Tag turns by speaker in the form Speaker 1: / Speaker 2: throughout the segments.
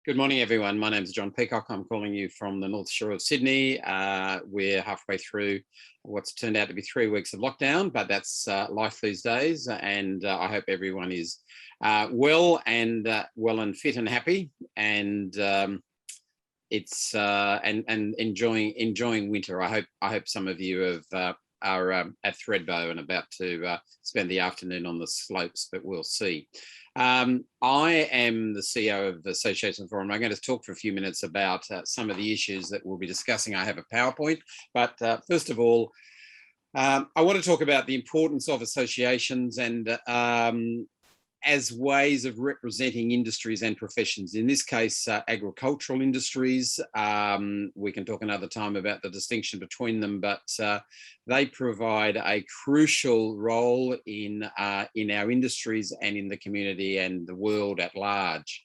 Speaker 1: Good morning, everyone. My name is John Peacock. I'm calling you from the North Shore of Sydney. We're halfway through what's turned out to be 3 weeks of lockdown, but that's life these days. And I hope everyone is well and fit and happy, and it's and enjoying winter. I hope some of you are at Thredbo and about to spend the afternoon on the slopes, but we'll see. I am the CEO of the Association Forum. I'm going to talk for a few minutes about some of the issues that we'll be discussing. I have a PowerPoint, but first of all, I want to talk about the importance of associations and as ways of representing industries and professions. In this case, agricultural industries. We can talk another time about the distinction between them, but they provide a crucial role in our industries and in the community and the world at large.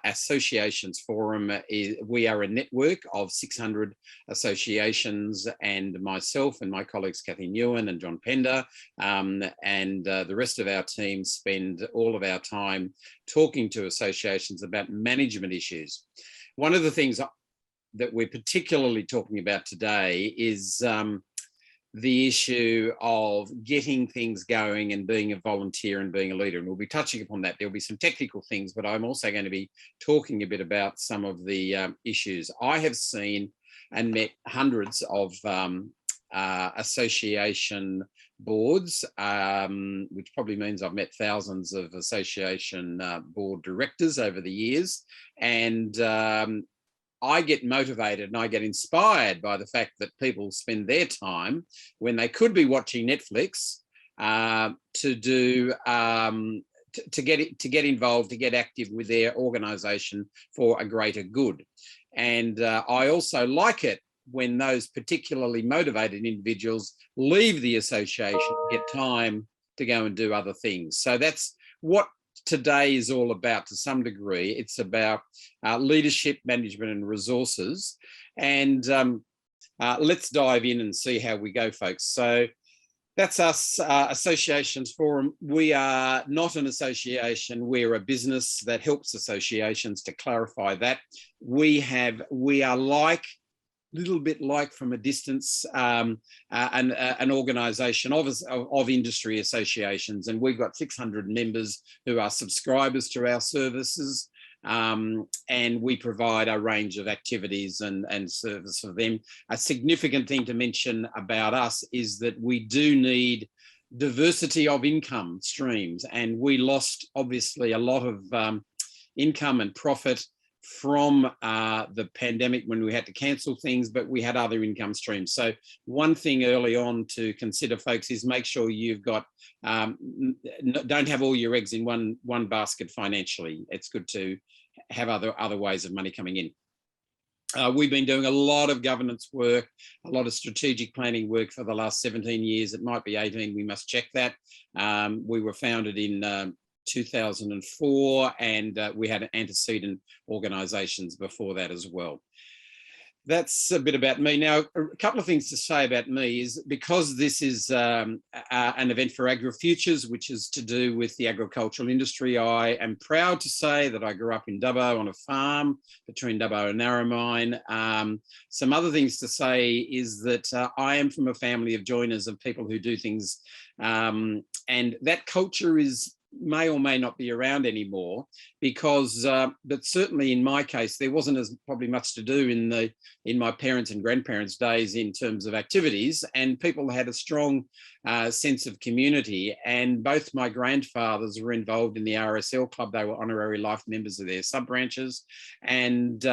Speaker 1: Associations Forum, we are a network of 600 associations, and myself and my colleagues Kathy Newen and John Pender and the rest of our team spend all of our time talking to associations about management issues. One of the things that we're particularly talking about today is the issue of getting things going and being a volunteer and being a leader. And we'll be touching upon that. There'll be some technical things, but I'm also going to be talking a bit about some of the issues. I have seen and met hundreds of association boards, which probably means I've met thousands of association board directors over the years. And I get motivated and I get inspired by the fact that people spend their time when they could be watching Netflix to get involved, to get active with their organisation for a greater good. And I also like it when those particularly motivated individuals leave the association, get time to go and do other things. So that's what today is all about to some degree. It's about leadership, management and resources. And let's dive in and see how we go, folks. So that's us, Associations Forum. We are not an association. We're a business that helps associations, to clarify that. We are like, little bit like from a distance, an organisation of industry associations, and we've got 600 members who are subscribers to our services, and we provide a range of activities and service for them. A significant thing to mention about us is that we do need diversity of income streams, and we lost obviously a lot of income and profit from the pandemic when we had to cancel things, but we had other income streams. So one thing early on to consider, folks, is make sure you've got, don't have all your eggs in one basket financially. It's good to have other ways of money coming in. We've been doing a lot of governance work, a lot of strategic planning work for the last 17 years. It might be 18, we must check that. We were founded in 2004, and we had antecedent organisations before that as well. That's a bit about me. Now, a couple of things to say about me is, because this is an event for AgriFutures, which is to do with the agricultural industry, I am proud to say that I grew up in Dubbo on a farm between Dubbo and Narromine. Some other things to say is that I am from a family of joiners, of people who do things, and that culture may or may not be around anymore, because but certainly in my case there wasn't as probably much to do in my parents' and grandparents' days in terms of activities, and people had a strong sense of community. And both my grandfathers were involved in the RSL club. They were honorary life members of their sub branches, and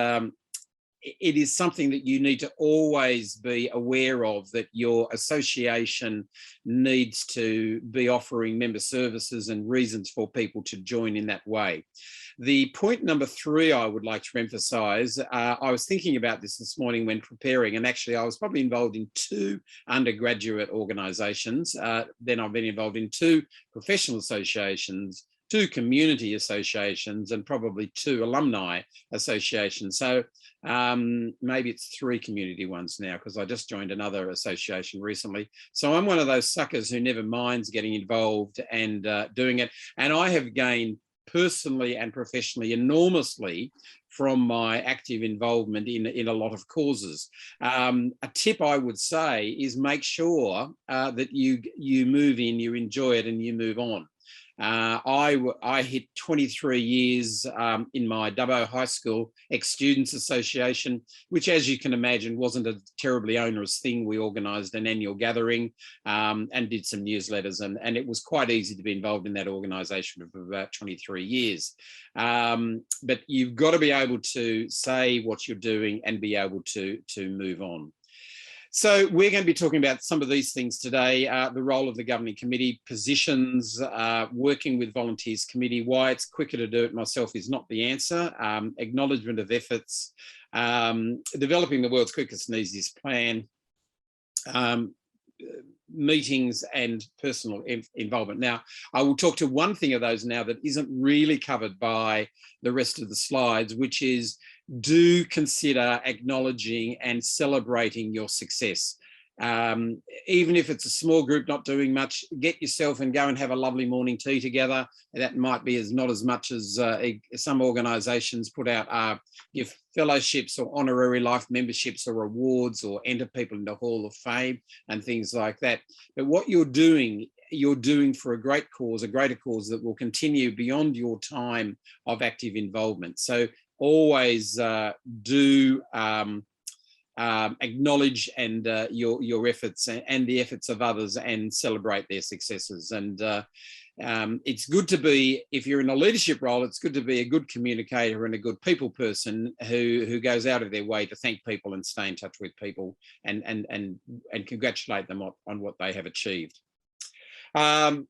Speaker 1: it is something that you need to always be aware of, that your association needs to be offering member services and reasons for people to join in that way. The point number 3 I would like to emphasise, I was thinking about this morning when preparing, and actually I was probably involved in 2 undergraduate organisations. Then I've been involved in 2 professional associations, 2 community associations, and probably 2 alumni associations. So maybe it's 3 community ones now, because I just joined another association recently. So I'm one of those suckers who never minds getting involved and doing it. And I have gained personally and professionally enormously from my active involvement in a lot of causes. A tip I would say is make sure that you move in, you enjoy it, and you move on. I hit 23 years in my Dubbo High School ex-students association, which, as you can imagine, wasn't a terribly onerous thing. We organised an annual gathering and did some newsletters, and it was quite easy to be involved in that organisation for about 23 years. But you've got to be able to say what you're doing and be able to move on. So we're going to be talking about some of these things today, the role of the governing committee, positions, working with volunteers committee, why it's quicker to do it myself is not the answer, acknowledgement of efforts, developing the world's quickest and easiest plan, meetings and personal involvement. Now, I will talk to one thing of those now that isn't really covered by the rest of the slides, which is do consider acknowledging and celebrating your success. Even if it's a small group not doing much, get yourself and go and have a lovely morning tea together. That might be not as much as some organisations put out, give fellowships or honorary life memberships or awards or enter people into Hall of Fame and things like that. But what you're doing for a great cause, a greater cause that will continue beyond your time of active involvement. So always do acknowledge and your efforts and the efforts of others and celebrate their successes. And it's good to be, if you're in a leadership role, it's good to be a good communicator and a good people person who goes out of their way to thank people and stay in touch with people and congratulate them on what they have achieved. To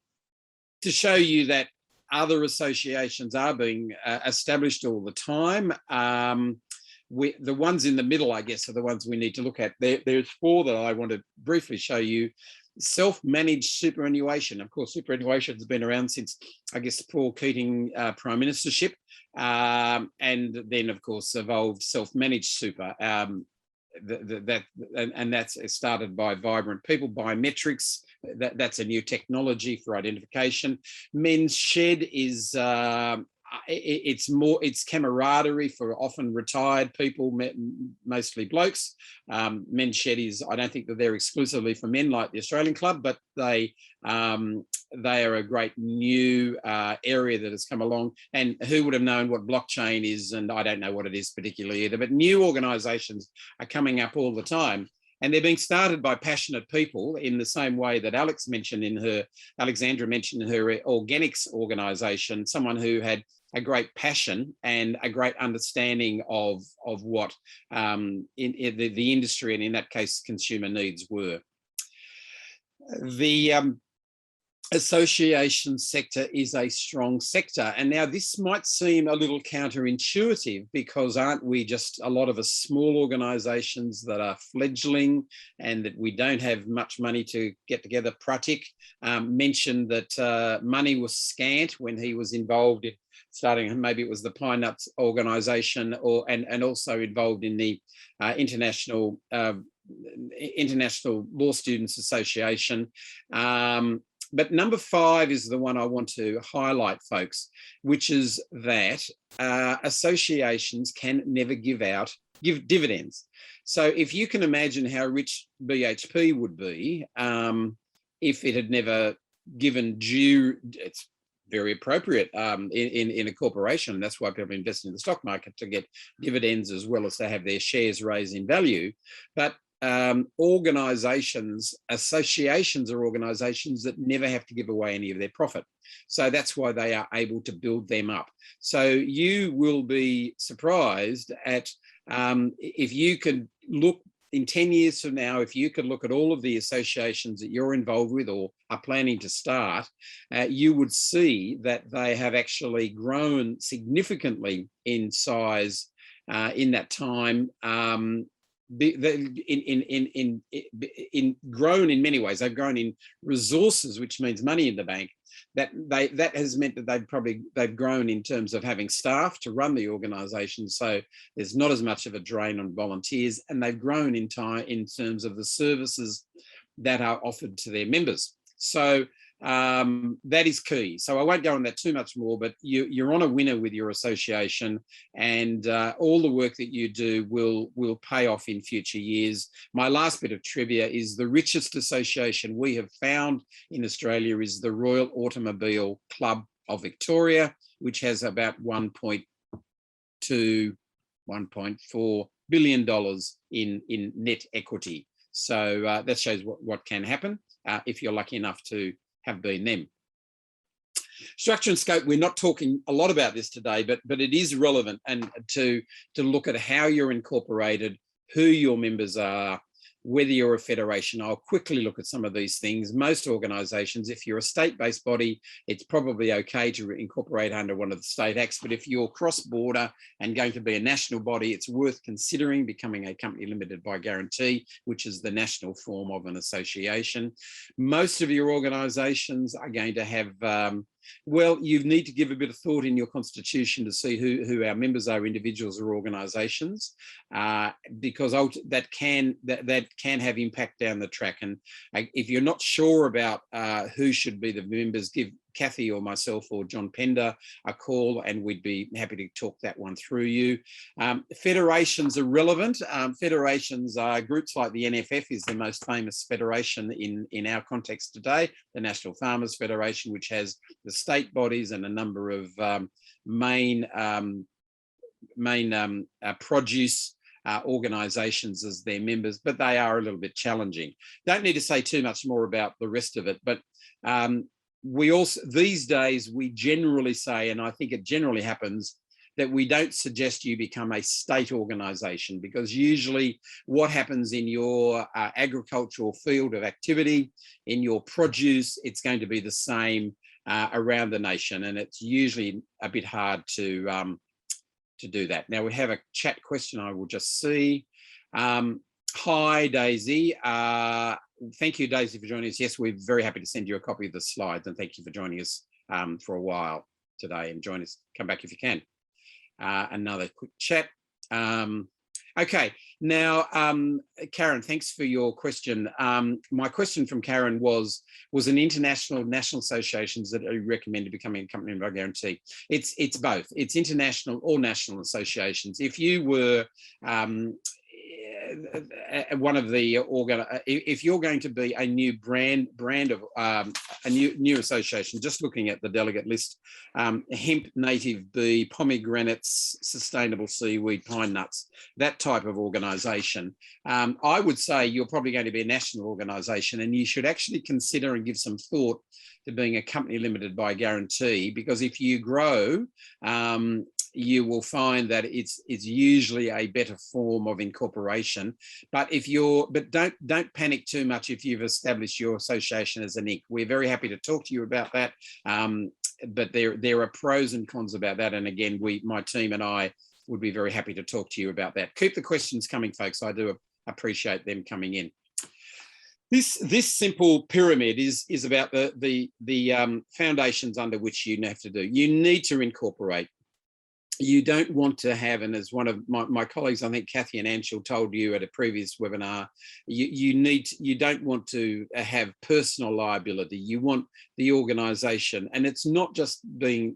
Speaker 1: show you that other associations are being established all the time. The ones in the middle, I guess, are the ones we need to look at. There's four that I want to briefly show you. Self-managed superannuation. Of course, superannuation has been around since, I guess, Paul Keating prime ministership, and then, of course, evolved self-managed super. That's started by Vibrant People. Biometrics, that's a new technology for identification. Men's Shed is it's camaraderie for often retired people, mostly blokes. Men's Shed is, I don't think that they're exclusively for men like the Australian Club, but they are a great new area that has come along. And who would have known what blockchain is? And I don't know what it is particularly either, but new organisations are coming up all the time. And they're being started by passionate people in the same way that Alexandra mentioned in her organics organisation, someone who had a great passion and a great understanding of what in the industry and in that case consumer needs were. The association sector is a strong sector. And now this might seem a little counterintuitive because aren't we just a lot of us small organisations that are fledgling and that we don't have much money to get together? Pratik mentioned that money was scant when he was involved in starting, maybe it was the Pine Nuts organisation and also involved in the International Law Students Association. But number 5 is the one I want to highlight, folks, which is that associations can never give dividends. So if you can imagine how rich BHP would be if it had never given due, it's very appropriate in a corporation. That's why people invest in the stock market, to get dividends as well as to have their shares raise in value. But associations are organisations that never have to give away any of their profit. So that's why they are able to build them up. So you will be surprised at if you could look in 10 years from now, if you could look at all of the associations that you're involved with or are planning to start, you would see that they have actually grown significantly in size in that time. Grown in many ways. They've grown in resources, which means money in the bank. That has meant that they've grown in terms of having staff to run the organisation, so there's not as much of a drain on volunteers, and they've grown in terms of the services that are offered to their members. So that is key. So I won't go on that too much more, but you're on a winner with your association, and all the work that you do will pay off in future years. My last bit of trivia is the richest association we have found in Australia is the Royal Automobile Club of Victoria, which has about $1.4 billion in net equity. So that shows what can happen if you're lucky enough to have been them. Structure and scope, we're not talking a lot about this today, but it is relevant and to look at how you're incorporated, who your members are, whether you're a federation. I'll quickly look at some of these things. Most organisations, if you're a state-based body, it's probably okay to incorporate under one of the state acts, but if you're cross-border and going to be a national body, it's worth considering becoming a company limited by guarantee, which is the national form of an association. Most of your organisations are going to have well, you need to give a bit of thought in your constitution to see who our members are, individuals or organisations, because that can have impact down the track. And if you're not sure about who should be the members, give Kathy or myself or John Pender a call, and we'd be happy to talk that one through you. Federations are relevant. Federations are groups like the NFF is the most famous federation in our context today, the National Farmers Federation, which has the state bodies and a number of main produce organisations as their members, but they are a little bit challenging. Don't need to say too much more about the rest of it, but we also, these days, we generally say, and I think it generally happens, that we don't suggest you become a state organisation, because usually what happens in your agricultural field of activity, in your produce, it's going to be the same around the nation, and it's usually a bit hard to do that. Now we have a chat question I will just see. Hi, Daisy. Thank you, Daisy, for joining us. Yes, we're very happy to send you a copy of the slides, and thank you for joining us for a while today, and join us, come back if you can. Another quick chat. Okay, now, Karen, thanks for your question. My question from Karen was an international national associations that are recommended becoming a company by guarantee. It's both. It's international or national associations. If you were one of the if you're going to be a new brand of a new association, just looking at the delegate list, hemp, native bee, pomegranates, sustainable seaweed, pine nuts, that type of organisation, I would say you're probably going to be a national organisation, and you should actually consider and give some thought to being a company limited by guarantee, because if you grow, you will find that it's usually a better form of incorporation. But don't panic too much if you've established your association as an Inc. We're very happy to talk to you about that. But there are pros and cons about that. And again, my team and I would be very happy to talk to you about that. Keep the questions coming, folks. I do appreciate them coming in. This simple pyramid is about the foundations under which you have to do. You need to incorporate. You don't want to have, and as one of my colleagues, I think Kathy and Anshul told you at a previous webinar, you don't want to have personal liability. You want the organisation, and it's not just being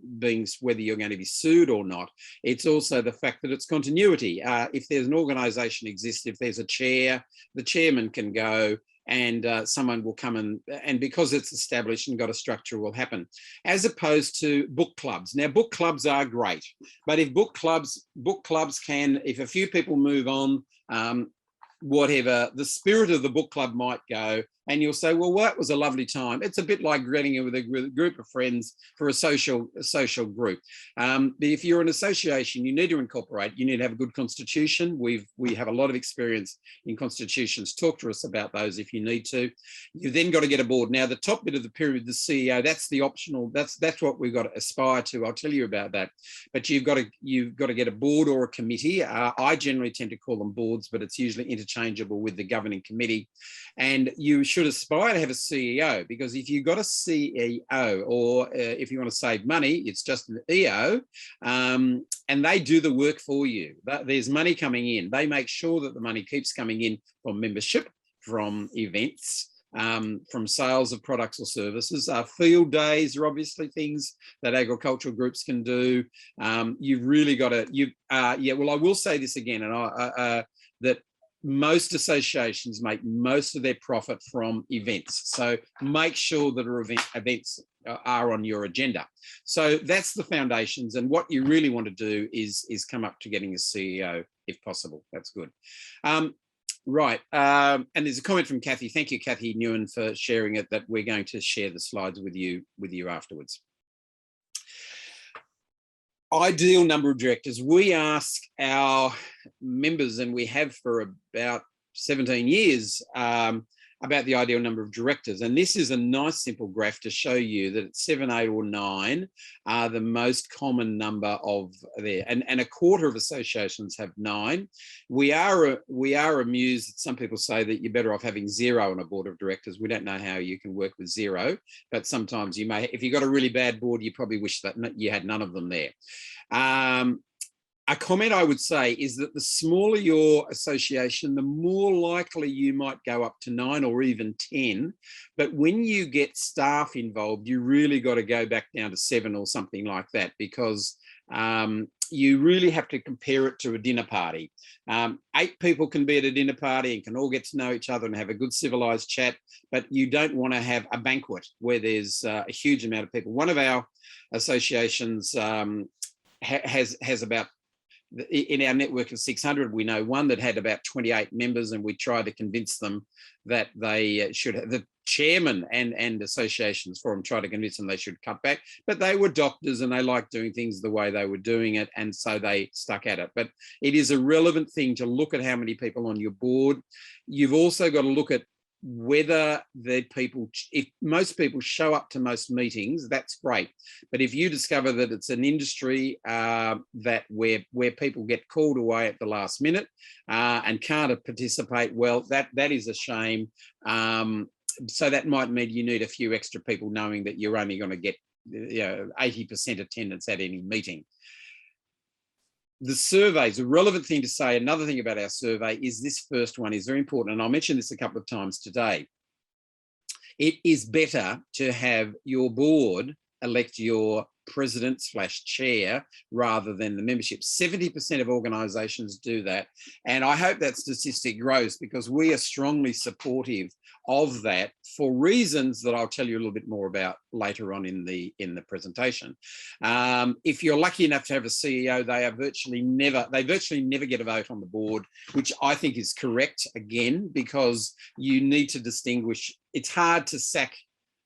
Speaker 1: whether you're going to be sued or not. It's also the fact that it's continuity. If there's an organisation exists, if there's a chair, the chairman can go, and someone will come and because it's established and got a structure, will happen, as opposed to book clubs. Now, book clubs are great, but if book clubs can, if a few people move on, whatever, the spirit of the book club might go, and you'll say, well, that was a lovely time. It's a bit like getting in with a group of friends for a social group. But if you're an association, you need to incorporate, you need to have a good constitution. We have a lot of experience in constitutions. Talk to us about those if you need to. You've then got to get a board. Now, the top bit of the pyramid, the CEO, that's the optional, that's what we've got to aspire to. I'll tell you about that. But you've got to get a board or a committee. I generally tend to call them boards, but it's usually interchangeable with the governing committee. And you should aspire to have a CEO, because if you've got a CEO, or if you want to save money, it's just an EO, and they do the work for you. There's money coming in. They make sure that the money keeps coming in from membership, from events, from sales of products or services. Field days are obviously things that agricultural groups can do. You've really got to, yeah, well, I will say this again, and that most associations make most of their profit from events. So make sure that events are on your agenda. So that's the foundations. And what you really want to do is come up to getting a CEO if possible. That's good. Right. And there's a comment from Kathy. Thank you, Kathy Newen, for sharing it, that we're going to share the slides with you afterwards. Ideal number of directors. We ask our members, and we have for about 17 years, about the ideal number of directors. And this is a nice simple graph to show you that 7, 8 or 9 are the most common number of there. And a quarter of associations have 9. We are amused that some people say that you're better off having 0 on a board of directors. We don't know how you can work with 0, but sometimes you may, if you've got a really bad board, you probably wish that you had none of them there. A comment I would say is that the smaller your association, the more likely you might go up to 9 or even 10. But when you get staff involved, you really got to go back down to 7 or something like that, because you really have to compare it to a dinner party. 8 people can be at a dinner party and can all get to know each other and have a good civilized chat, but you don't want to have a banquet where there's a huge amount of people. One of our associations has about, in our network of 600, we know one that had about 28 members, and we tried to convince them that they should have, the chairman and associations forum tried to convince them they should cut back, but they were doctors and they liked doing things the way they were doing it, and so they stuck at it. But it is a relevant thing to look at how many people on your board. You've also got to look at whether the people, if most people show up to most meetings, that's great. But if you discover that it's an industry that where people get called away at the last minute and can't participate, well, that is a shame. So that might mean you need a few extra people, knowing that you're only going to get 80% attendance at any meeting. The surveys, a relevant thing to say, another thing about our survey is this first one is very important, and I'll mention this a couple of times today. It is better to have your board elect your president/chair rather than the membership. 70% of organisations do that, and I hope that statistic grows, because we are strongly supportive of that for reasons that I'll tell you a little bit more about later on in the presentation. If you're lucky enough to have a CEO, they virtually never get a vote on the board, which I think is correct, again, because you need to distinguish. It's hard to sack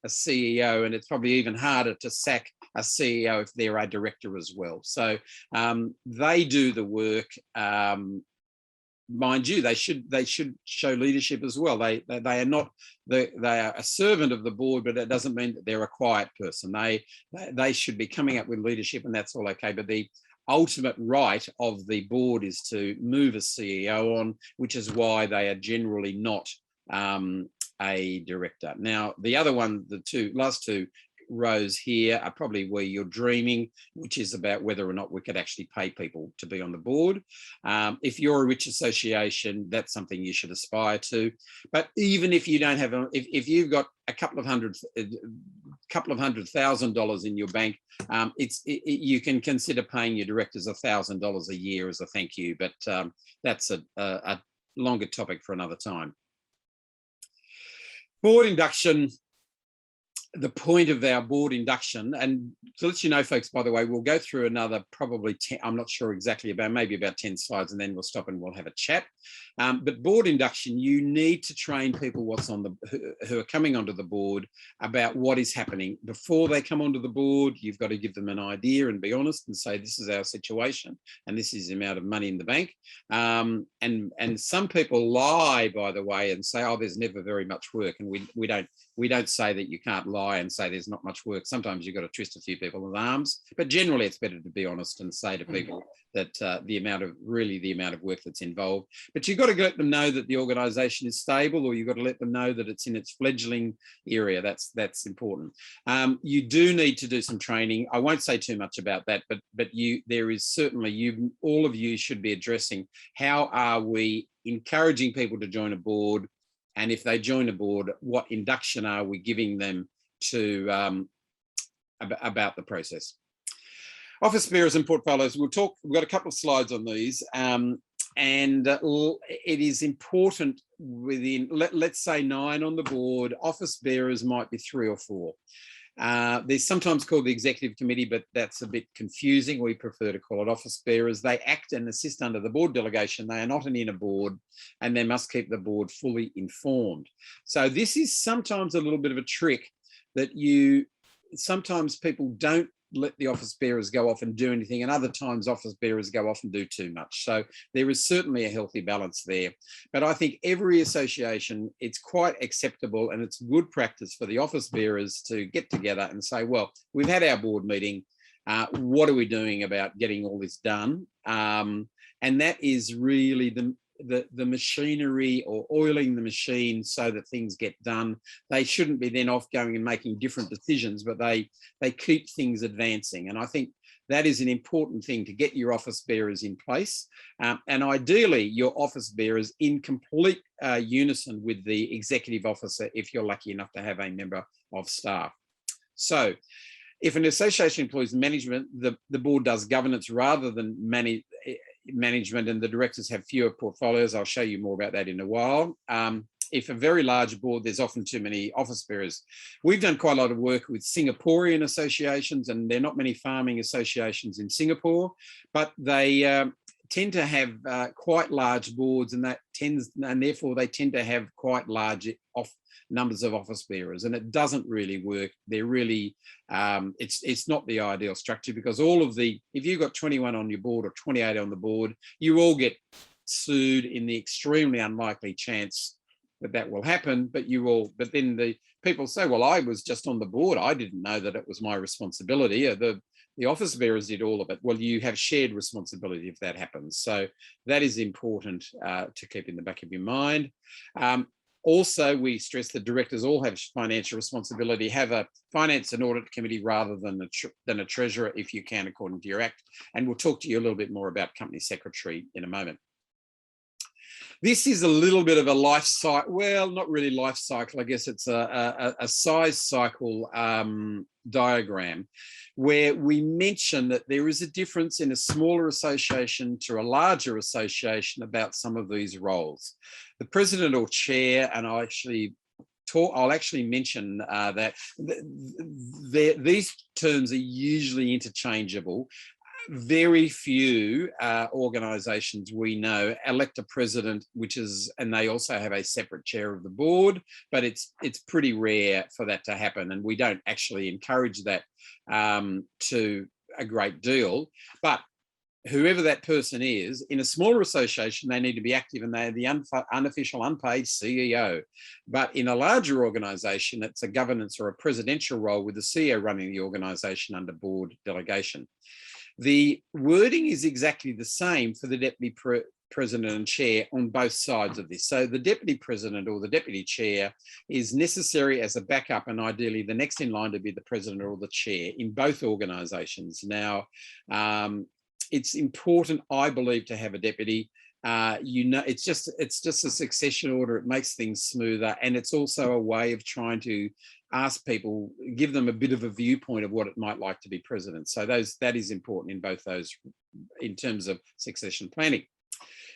Speaker 1: a CEO, and it's probably even harder to sack a CEO if they're a director as well. So they do the work. Mind you, they should show leadership as well. They are not they are a servant of the board, but it doesn't mean that they're a quiet person. They should be coming up with leadership, and that's all okay. But the ultimate right of the board is to move a CEO on, which is why they are generally not a director. Now, the other one, the last two rows here are probably where you're dreaming, which is about whether or not we could actually pay people to be on the board. If you're a rich association, that's something you should aspire to. But even if you don't have, if you've got a couple of $100,000 in your bank, you can consider paying your directors $1,000 a year as a thank you. But that's a longer topic for another time. Board induction. The point of our board induction, and to let you know, folks, by the way, we'll go through another probably 10, I'm not sure exactly, maybe about 10 slides, and then we'll stop and we'll have a chat. But board induction, you need to train people who are coming onto the board about what is happening. Before they come onto the board, you've got to give them an idea and be honest and say, this is our situation and this is the amount of money in the bank. And some people lie, by the way, and say, oh, there's never very much work. And we don't say that you can't lie and say there's not much work. Sometimes you've got to twist a few people's arms, but generally it's better to be honest and say to people that the amount of work that's involved. But you've got to let them know that the organisation is stable, or you've got to let them know that it's in its fledgling area. That's important. You do need to do some training. I won't say too much about that, but there is certainly, all of you should be addressing, how are we encouraging people to join a board? And if they join a board, what induction are we giving them to about the process? Office bearers and portfolios, we've got a couple of slides on these. It is important within, let's say 9 on the board, office bearers might be 3 or 4. They're sometimes called the executive committee, but that's a bit confusing. We prefer to call it office bearers. They act and assist under the board delegation. They are not an inner board, and they must keep the board fully informed. So this is sometimes a little bit of a trick that sometimes people don't let the office bearers go off and do anything, and other times office bearers go off and do too much. So there is certainly a healthy balance there. But I think every association, it's quite acceptable and it's good practice for the office bearers to get together and say, well, we've had our board meeting. What are we doing about getting all this done? And that is really the machinery, or oiling the machine so that things get done. They shouldn't be then off going and making different decisions, but they keep things advancing. And I think that is an important thing, to get your office bearers in place, and ideally your office bearers in complete unison with the executive officer if you're lucky enough to have a member of staff. So if an association employs management, the board does governance rather than management, and the directors have fewer portfolios. I'll show you more about that in a while. If a very large board, there's often too many office bearers. We've done quite a lot of work with Singaporean associations, and there are not many farming associations in Singapore, but they tend to have quite large boards, and therefore they tend to have quite large numbers of office bearers, and it doesn't really work. They're really, it's not the ideal structure, because if you've got 21 on your board or 28 on the board, you all get sued in the extremely unlikely chance that will happen, but then the people say, well, I was just on the board, I didn't know that it was my responsibility. The office bearers did all of it. Well, you have shared responsibility if that happens. So that is important to keep in the back of your mind. Also, we stress that directors all have financial responsibility. Have a finance and audit committee rather than a treasurer if you can, according to your act. And we'll talk to you a little bit more about company secretary in a moment. This is a little bit of a life cycle. Well, not really life cycle. I guess it's a size cycle diagram, where we mention that there is a difference in a smaller association to a larger association about some of these roles. The president or chair, and I'll actually mention that these terms are usually interchangeable. Very few organisations we know elect a president, and they also have a separate chair of the board, but it's pretty rare for that to happen, and we don't actually encourage that to a great deal. But whoever that person is, in a smaller association, they need to be active, and they're the unofficial, unpaid CEO. But in a larger organisation, it's a governance or a presidential role with the CEO running the organisation under board delegation. The wording is exactly the same for the deputy president and chair on both sides of this. So the deputy president or the deputy chair is necessary as a backup, and ideally the next in line to be the president or the chair in both organisations. Now, it's important, I believe, to have a deputy. It's just a succession order. It makes things smoother, and it's also a way of trying to ask people, give them a bit of a viewpoint of what it might like to be president. So that is important in both those, in terms of succession planning.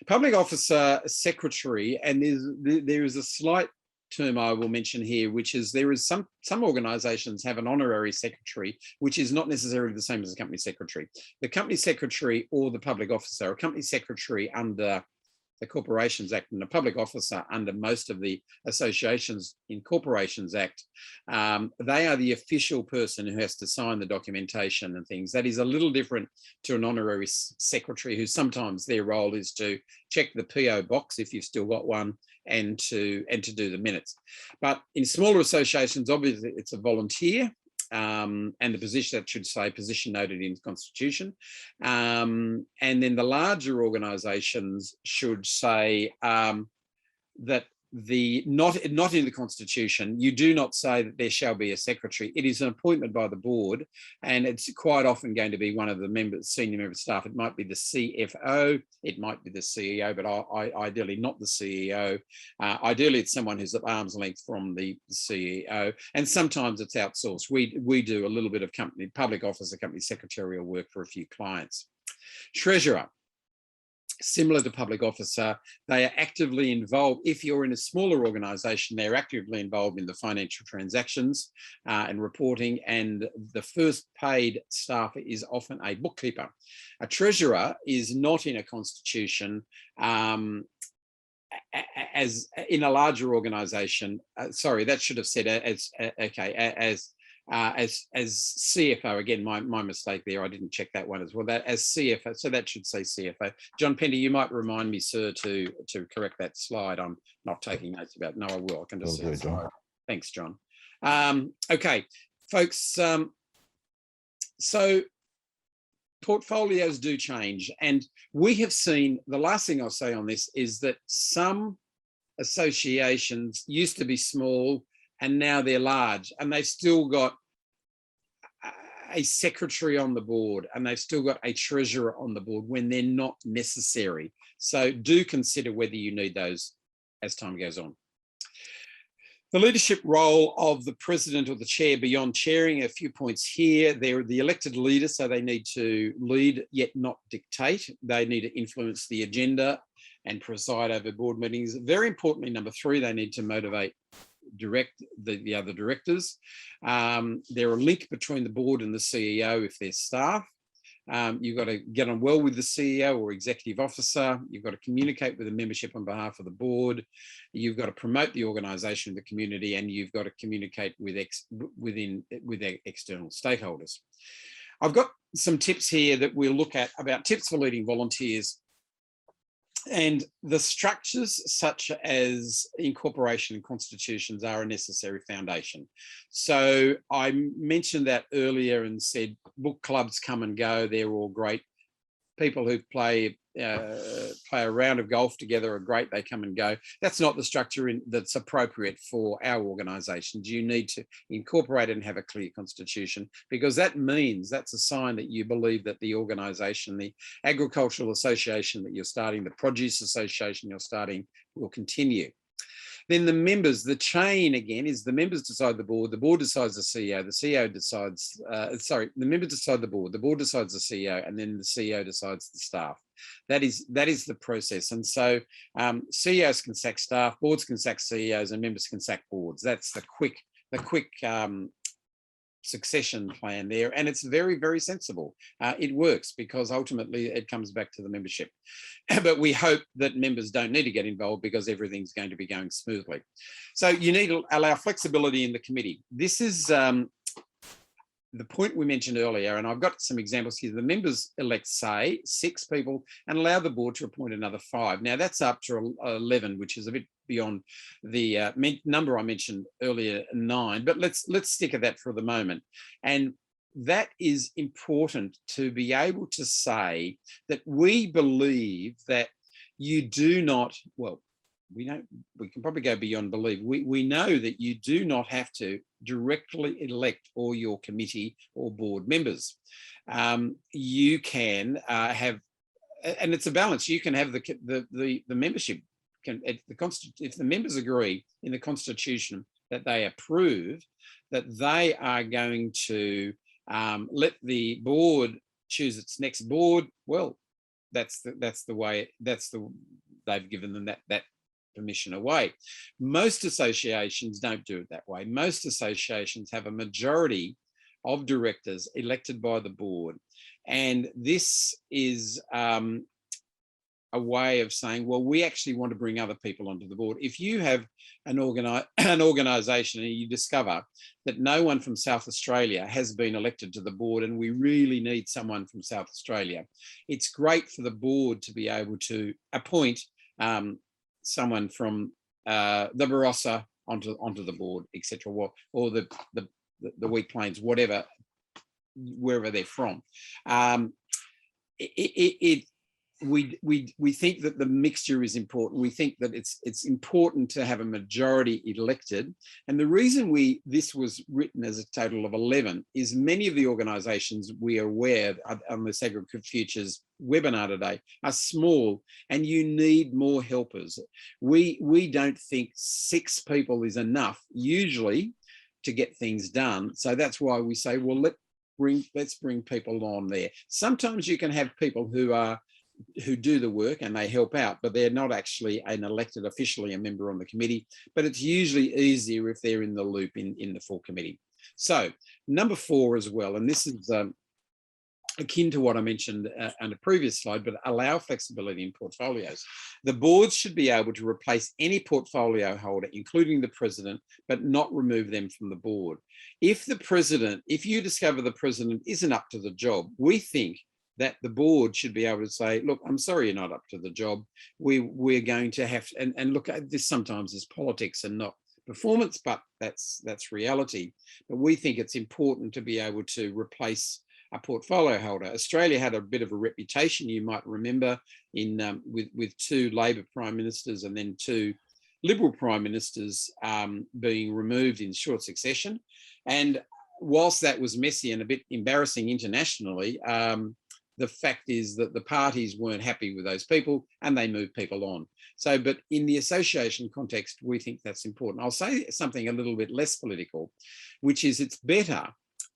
Speaker 1: Public officer secretary, and there is a slight term I will mention here, which is there is some organisations have an honorary secretary, which is not necessarily the same as a company secretary. The company secretary or the public officer, a company secretary under the Corporations Act and a public officer under most of the associations in Corporations Act, they are the official person who has to sign the documentation and things. That is a little different to an honorary secretary, who sometimes their role is to check the PO box if you've still got one, and to do the minutes. But in smaller associations, obviously it's a volunteer. And the position, that should say position noted in the Constitution. And then the larger organisations should say that not in the Constitution, you do not say that there shall be a secretary. It is an appointment by the board, and it's quite often going to be one of the members, senior member of staff. It might be the CFO, it might be the CEO, but ideally not the CEO. Ideally, it's someone who's at arm's length from the CEO, and sometimes it's outsourced. We do a little bit of public officer company secretarial work for a few clients. Treasurer. Similar to public officer, they are actively involved. If you're in a smaller organisation, they're actively involved in the financial transactions and reporting, and the first paid staff is often a bookkeeper. A treasurer is not in a constitution as in a larger organisation. Sorry, that should have said as CFO. Again, my mistake there. I didn't check that one as well. That as CFO, so that should say CFO. John Pendy, you might remind me, sir, to correct that slide. I'm not taking notes about. No, I will. I can just see it. Thanks, John. Okay, folks. So portfolios do change, and we have seen. The last thing I'll say on this is that some associations used to be small, and now they're large, and they've still got a secretary on the board, and they've still got a treasurer on the board when they're not necessary. So do consider whether you need those as time goes on. The leadership role of the president or the chair, beyond chairing, a few points here. They're the elected leader, so they need to lead yet not dictate. They need to influence the agenda and preside over board meetings. Very importantly, number 3, they need to motivate the other directors. They're a link between the board and the CEO if they're staff. You've got to get on well with the CEO or executive officer. You've got to communicate with the membership on behalf of the board. You've got to promote the organisation in the community, and you've got to communicate with external stakeholders. I've got some tips here that we'll look at about tips for leading volunteers. And the structures such as incorporation and constitutions are a necessary foundation. So I mentioned that earlier and said book clubs come and go. They're all great. People who play a round of golf together are great. They come and go. That's not the structure that's appropriate for our organisations. You need to incorporate and have a clear constitution, because that means that's a sign that you believe that the organisation, the agricultural association that you're starting, the produce association you're starting, will continue. Then the members, the chain again is the members decide the board decides the CEO decides, the members decide the board decides the CEO, and then the CEO decides the staff. That is the process. And so CEOs can sack staff, boards can sack CEOs, and members can sack boards. That's the quick succession plan there, and it's very, very sensible. It works because ultimately it comes back to the membership. But we hope that members don't need to get involved because everything's going to be going smoothly. So you need to allow flexibility in the committee. This is the point we mentioned earlier, and I've got some examples here. The members elect, say, 6 people and allow the board to appoint another 5. Now that's up to 11, which is a bit beyond the number I mentioned earlier, 9, but let's stick at that for the moment. And that is important to be able to say that we believe that you do not, well, we can probably go beyond believe. We know that you do not have to directly elect all your committee or board members. You can have, and it's a balance. You can have the membership. If the members agree in the Constitution that they approve that they are going to let the board choose its next board, well, that's the way. They've given them that permission away. Most associations don't do it that way. Most associations have a majority of directors elected by the board, and this is a way of saying, well, we actually want to bring other people onto the board. If you have an organisation and you discover that no one from South Australia has been elected to the board and we really need someone from South Australia, it's great for the board to be able to appoint someone from the Barossa onto the board, etc., or the Wheat Plains, wherever they're from. we think that the mixture is important. We think that it's important to have a majority elected. And the reason this was written as a total of 11 is many of the organisations we are aware on this Aggregate Futures webinar today are small, and you need more helpers. We don't think 6 people is enough usually to get things done. So that's why we say, well, let's bring people on there. Sometimes you can have people who do the work and they help out, but they're not actually an elected officially a member on the committee, but it's usually easier if they're in the loop in the full committee. So number 4 as well, and this is akin to what I mentioned on a previous slide, but allow flexibility in portfolios. The boards should be able to replace any portfolio holder, including the president, but not remove them from the board. If you discover the president isn't up to the job, we think that the board should be able to say, look, I'm sorry you're not up to the job. We're going to have to, and look, this sometimes is politics and not performance, but that's reality. But we think it's important to be able to replace a portfolio holder. Australia had a bit of a reputation, you might remember, in with 2 Labor prime ministers and then 2 Liberal prime ministers being removed in short succession. And whilst that was messy and a bit embarrassing internationally, the fact is that the parties weren't happy with those people and they moved people on. So, but in the association context, we think that's important. I'll say something a little bit less political, which is it's better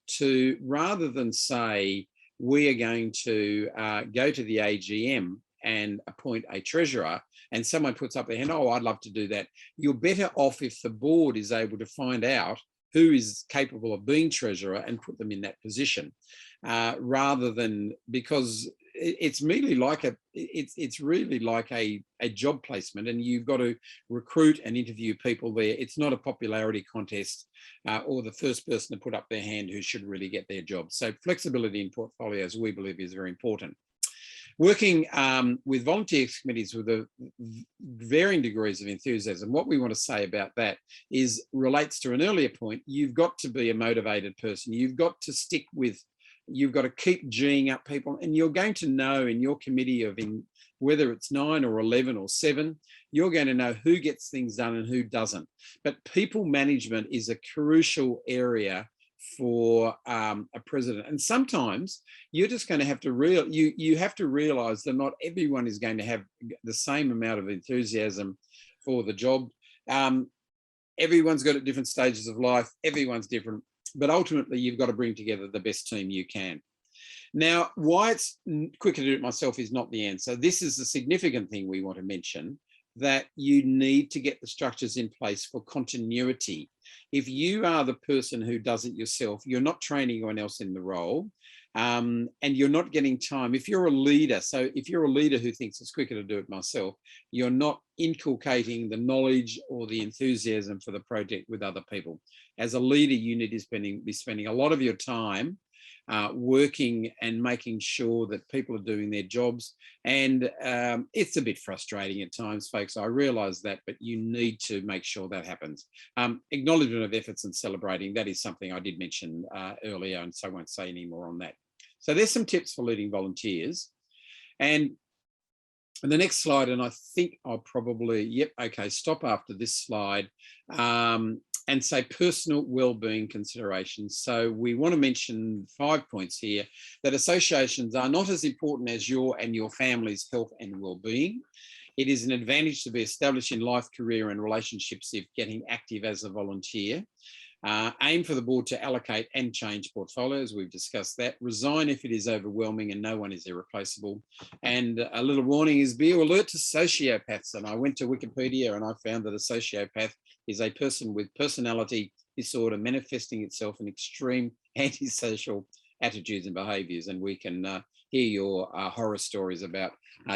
Speaker 1: to, rather than say, we are going to go to the AGM and appoint a treasurer, and someone puts up their hand, oh, I'd love to do that. You're better off if the board is able to find out who is capable of being treasurer and put them in that position, rather than, because it's really like it's really like a job placement, and you've got to recruit and interview people there. It's not a popularity contest or the first person to put up their hand who should really get their job. So flexibility in portfolios, we believe, is very important. Working with volunteer committees with varying degrees of enthusiasm, what we want to say about that is relates to an earlier point. You've got to be a motivated person. You've got to stick with, you've got to keep geeing up people, and you're going to know in your committee whether it's 9 or 11 or 7, you're going to know who gets things done and who doesn't. But people management is a crucial area for a president, and sometimes you're just going to have to you have to realize that not everyone is going to have the same amount of enthusiasm for the job. Everyone's got at different stages of life, everyone's different, but ultimately you've got to bring together the best team you can. Now, why it's quicker to do it myself is not the answer. This is a significant thing we want to mention, that you need to get the structures in place for continuity. If you are the person who does it yourself, you're not training anyone else in the role, and you're not getting time. If you're a leader, so if you're a leader who thinks it's quicker to do it myself, you're not inculcating the knowledge or the enthusiasm for the project with other people. As a leader, you need to be spending a lot of your time working and making sure that people are doing their jobs. And it's a bit frustrating at times, folks. I realise that, but you need to make sure that happens. Acknowledgement of efforts and celebrating, that is something I did mention earlier, and so I won't say any more on that. So there's some tips for leading volunteers. And the next slide, and I think I'll probably, yep, okay, stop after this slide. And say personal wellbeing considerations. So we want to mention 5 points here, that associations are not as important as your and your family's health and wellbeing. It is an advantage to be established in life, career and relationships if getting active as a volunteer. Aim for the board to allocate and change portfolios. We've discussed that. Resign if it is overwhelming and no one is irreplaceable. And a little warning is be alert to sociopaths. And I went to Wikipedia and I found that a sociopath is a person with personality disorder manifesting itself in extreme antisocial attitudes and behaviours. And we can hear your horror stories about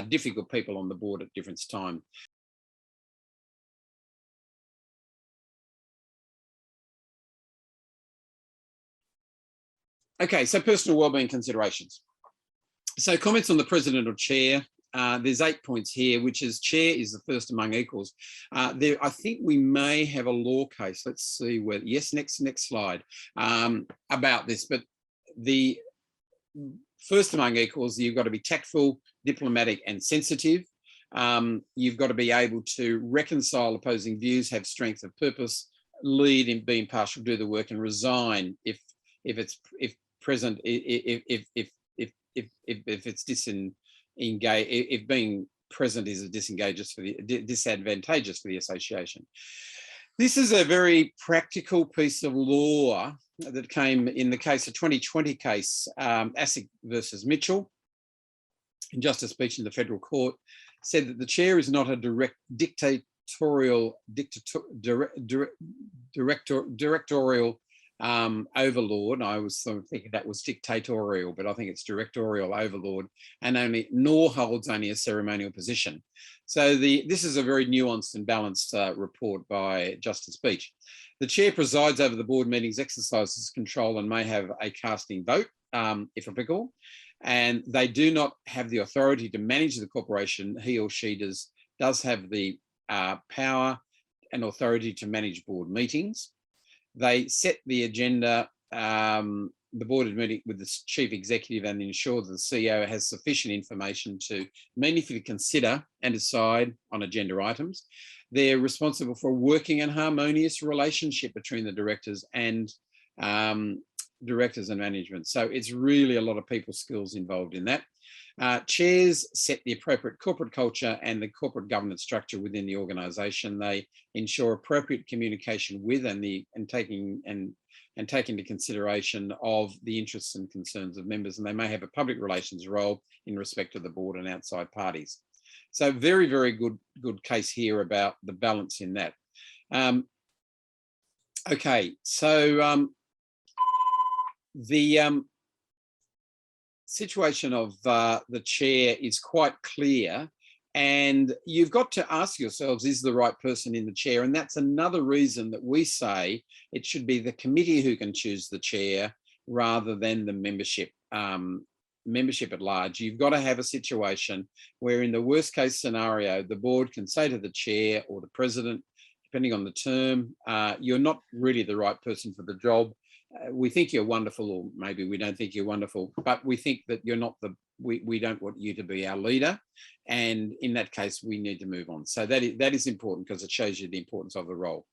Speaker 1: difficult people on the board at different times. Okay, so personal wellbeing considerations. So comments on the president or chair. There's 8 points here, which is chair is the first among equals. I think we may have a law case. Let's see where, yes, next slide, about this. But the first among equals, you've got to be tactful, diplomatic, and sensitive. You've got to be able to reconcile opposing views, have strength of purpose, lead in being impartial, do the work, and resign if it's disengaged, if being present is disadvantageous for the association. This is a very practical piece of law that came in the case of 2020 case, Asic versus Mitchell. And Justice Beach in the Federal Court said that the chair is not a directorial overlord. I was sort of thinking that was dictatorial, but I think it's directorial overlord, and nor holds only a ceremonial position. So this is a very nuanced and balanced report by Justice Beach. The chair presides over the board meetings, exercises control, and may have a casting vote, if applicable. And they do not have the authority to manage the corporation. He or she does have the power and authority to manage board meetings. They set the agenda, the board meeting with the chief executive, and ensure that the CEO has sufficient information to meaningfully consider and decide on agenda items. They're responsible for working and harmonious relationship between the directors and management. So it's really a lot of people skills involved in that. Chairs set the appropriate corporate culture and the corporate governance structure within the organisation. They ensure appropriate communication with and taking into consideration of the interests and concerns of members, and they may have a public relations role in respect of the board and outside parties. So very, very good case here about the balance in that. Okay, so the situation of the chair is quite clear, and you've got to ask yourselves, is the right person in the chair? And that's another reason that we say it should be the committee who can choose the chair rather than the membership at large. You've got to have a situation where, in the worst case scenario, the board can say to the chair or the president, depending on the term, you're not really the right person for the job. We think you're wonderful, or maybe we don't think you're wonderful, but we think that you're not we don't want you to be our leader. And in that case, we need to move on. So that is important, because it shows you the importance of the role.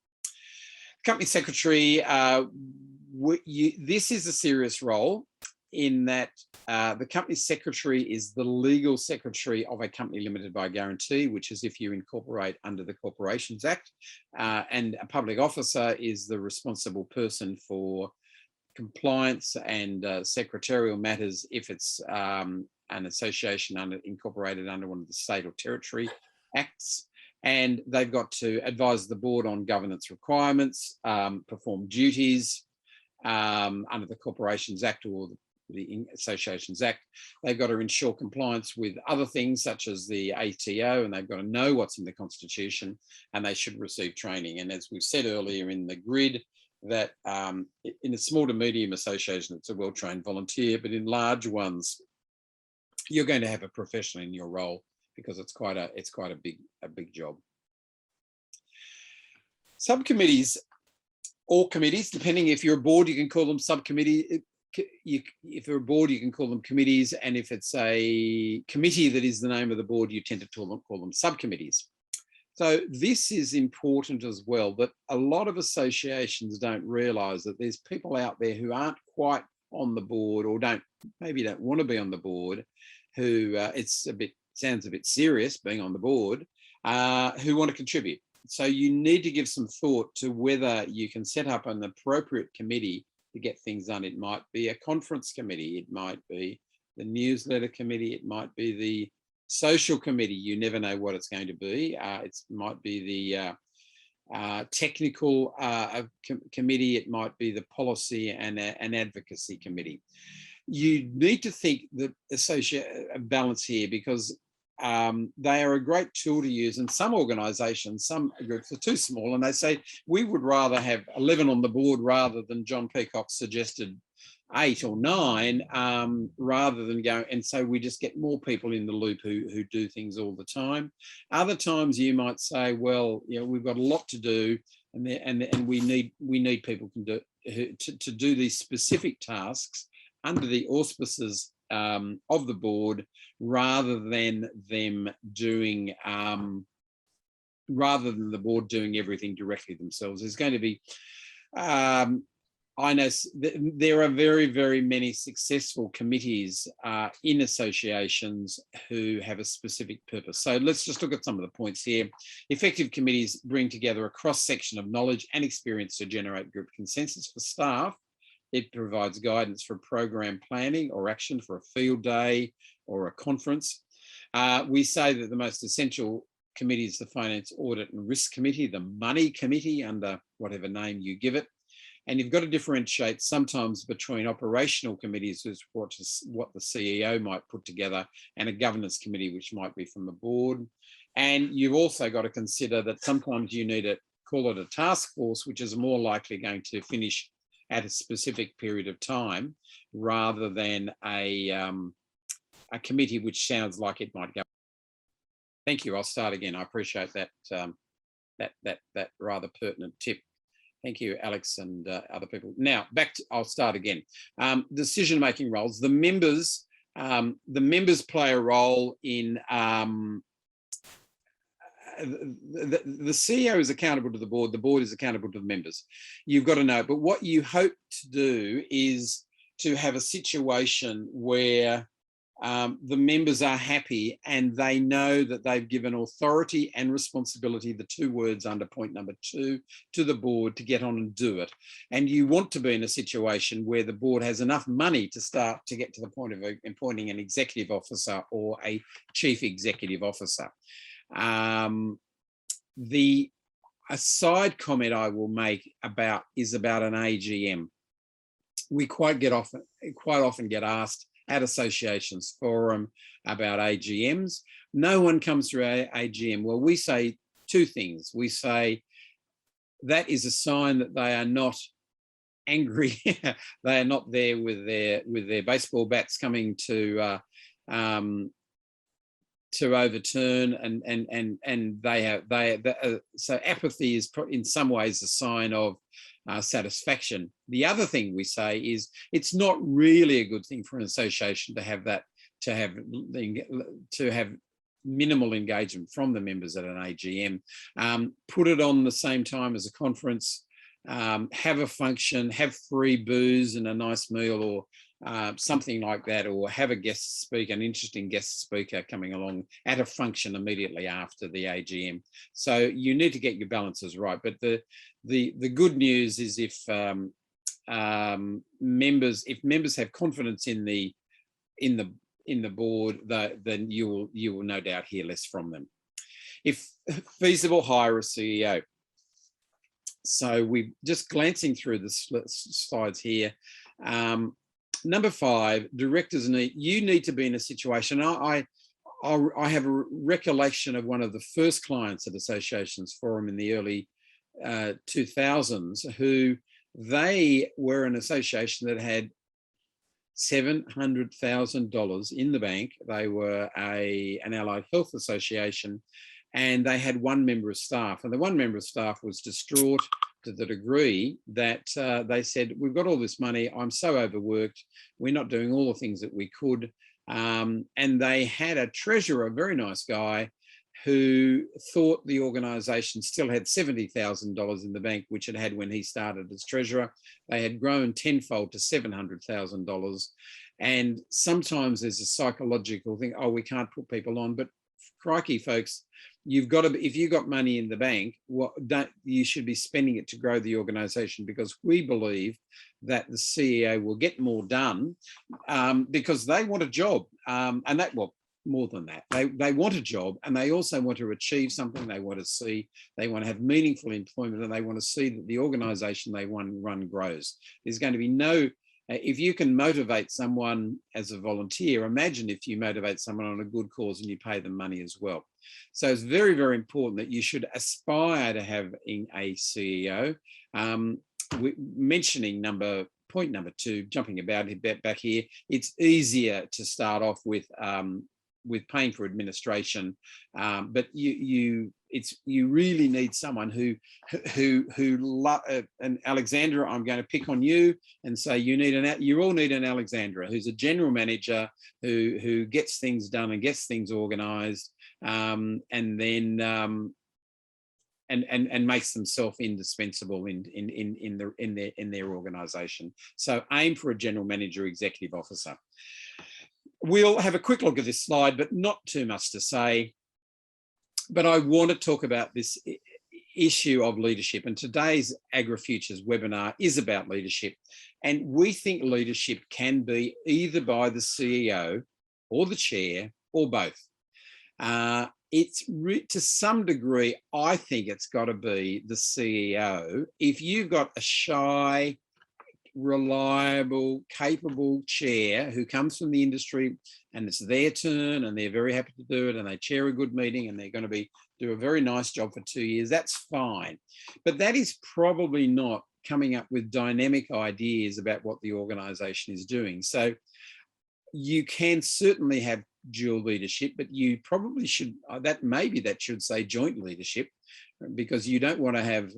Speaker 1: Company secretary, this is a serious role, in that the company secretary is the legal secretary of a company limited by guarantee, which is if you incorporate under the Corporations Act, and a public officer is the responsible person for compliance and secretarial matters if it's an association incorporated under one of the state or territory acts. And they've got to advise the board on governance requirements, perform duties under the Corporations Act or the Associations Act. They've got to ensure compliance with other things such as the ATO, and they've got to know what's in the Constitution, and they should receive training. And as we've said earlier in the grid, that in a small to medium association, it's a well-trained volunteer, but in large ones, you're going to have a professional in your role, because it's quite a big job. Subcommittees or committees, depending if you're a board, you can call them subcommittee. If you're a board, you can call them committees, and if it's a committee that is the name of the board, you tend to call them subcommittees. So this is important as well, but a lot of associations don't realise that there's people out there who aren't quite on the board, or maybe don't want to be on the board, who sounds a bit serious being on the board, who want to contribute. So you need to give some thought to whether you can set up an appropriate committee to get things done. It might be a conference committee, it might be the newsletter committee, it might be the social committee. You never know what it's going to be. It might be the technical committee, it might be the policy and an advocacy committee. You need to think that a balance here, because they are a great tool to use, and some organisations, some groups are too small, and they say we would rather have 11 on the board rather than John Peacock suggested 8 or 9, rather than go, and so we just get more people in the loop who do things all the time. Other times you might say, well, we've got a lot to do, and we need people to do these specific tasks under the auspices of the board, rather than them doing rather than the board doing everything directly themselves. There's going to be I know there are very, very many successful committees in associations who have a specific purpose. So let's just look at some of the points here. Effective committees bring together a cross-section of knowledge and experience to generate group consensus. For staff, it provides guidance for program planning or action for a field day or a conference. We say that the most essential committee is the Finance, Audit and Risk Committee, the Money Committee, under whatever name you give it. And you've got to differentiate sometimes between operational committees, which what the CEO might put together, and a governance committee, which might be from the board. And you've also got to consider that sometimes you need to call it a task force, which is more likely going to finish at a specific period of time, rather than a committee which sounds like it might go. Thank you. I'll start again. I appreciate that that rather pertinent tip. Thank you, Alex, and other people. Now, I'll start again. Decision-making roles. The members play a role in, the CEO is accountable to the board is accountable to the members. You've got to know, but what you hope to do is to have a situation where the members are happy and they know that they've given authority and responsibility, the two words under point number 2, to the board to get on and do it. And you want to be in a situation where the board has enough money to start to get to the point of appointing an executive officer or a chief executive officer. A side comment I will make is about an AGM. We quite often get asked at associations forum about AGMs. No one comes through AGM. Well, we say two things. We say that is a sign that they are not angry. They are not there with their baseball bats coming to overturn, and so apathy is in some ways a sign of satisfaction. The other thing we say is it's not really a good thing for an association to have minimal engagement from the members at an AGM. Put it on the same time as a conference, have a function, have free booze and a nice meal, or something like that, or have a guest speaker, an interesting guest speaker coming along at a function immediately after the AGM. So you need to get your balances right. But the good news is if members have confidence in the board, then you will no doubt hear less from them. If feasible, hire a CEO. So we're just glancing through the slides here. Number 5, directors need to be in a situation. I have a recollection of one of the first clients at Associations Forum in the early 2000s, who they were an association that had $700,000 in the bank. They were an allied health association, and they had one member of staff, and the one member of staff was distraught to the degree that they said, we've got all this money, I'm so overworked, we're not doing all the things that we could. And they had a treasurer, a very nice guy, who thought the organisation still had $70,000 in the bank, which it had when he started as treasurer. They had grown tenfold to $700,000. And sometimes there's a psychological thing, oh, we can't put people on, but crikey, folks, you've got to, if you've got money in the bank, you should be spending it to grow the organisation, because we believe that the CEO will get more done because they want a job, and that, well, more than that, they want a job, and they also want to achieve something. They want to have meaningful employment, and they want to see that the organisation they run grows. There's going to be no, if you can motivate someone as a volunteer, imagine if you motivate someone on a good cause and you pay them money as well. So it's very, very important that you should aspire to have a CEO. Mentioning point number 2, jumping about back here, it's easier to start off with with paying for administration, but you really need someone who and Alexandra, I'm going to pick on you and say you all need an Alexandra who's a general manager who gets things done and gets things organised, and then and makes themselves indispensable in their organisation. So aim for a general manager, executive officer. We'll have a quick look at this slide, but not too much to say. But I want to talk about this issue of leadership, and today's AgriFutures webinar is about leadership. And we think leadership can be either by the CEO or the chair or both. To some degree, I think it's got to be the CEO. If you've got a shy, reliable, capable chair who comes from the industry and it's their turn and they're very happy to do it and they chair a good meeting and they're going to do a very nice job for 2 years, that's fine. But that is probably not coming up with dynamic ideas about what the organisation is doing. So you can certainly have dual leadership, but you probably should, that should say joint leadership, because you don't want to have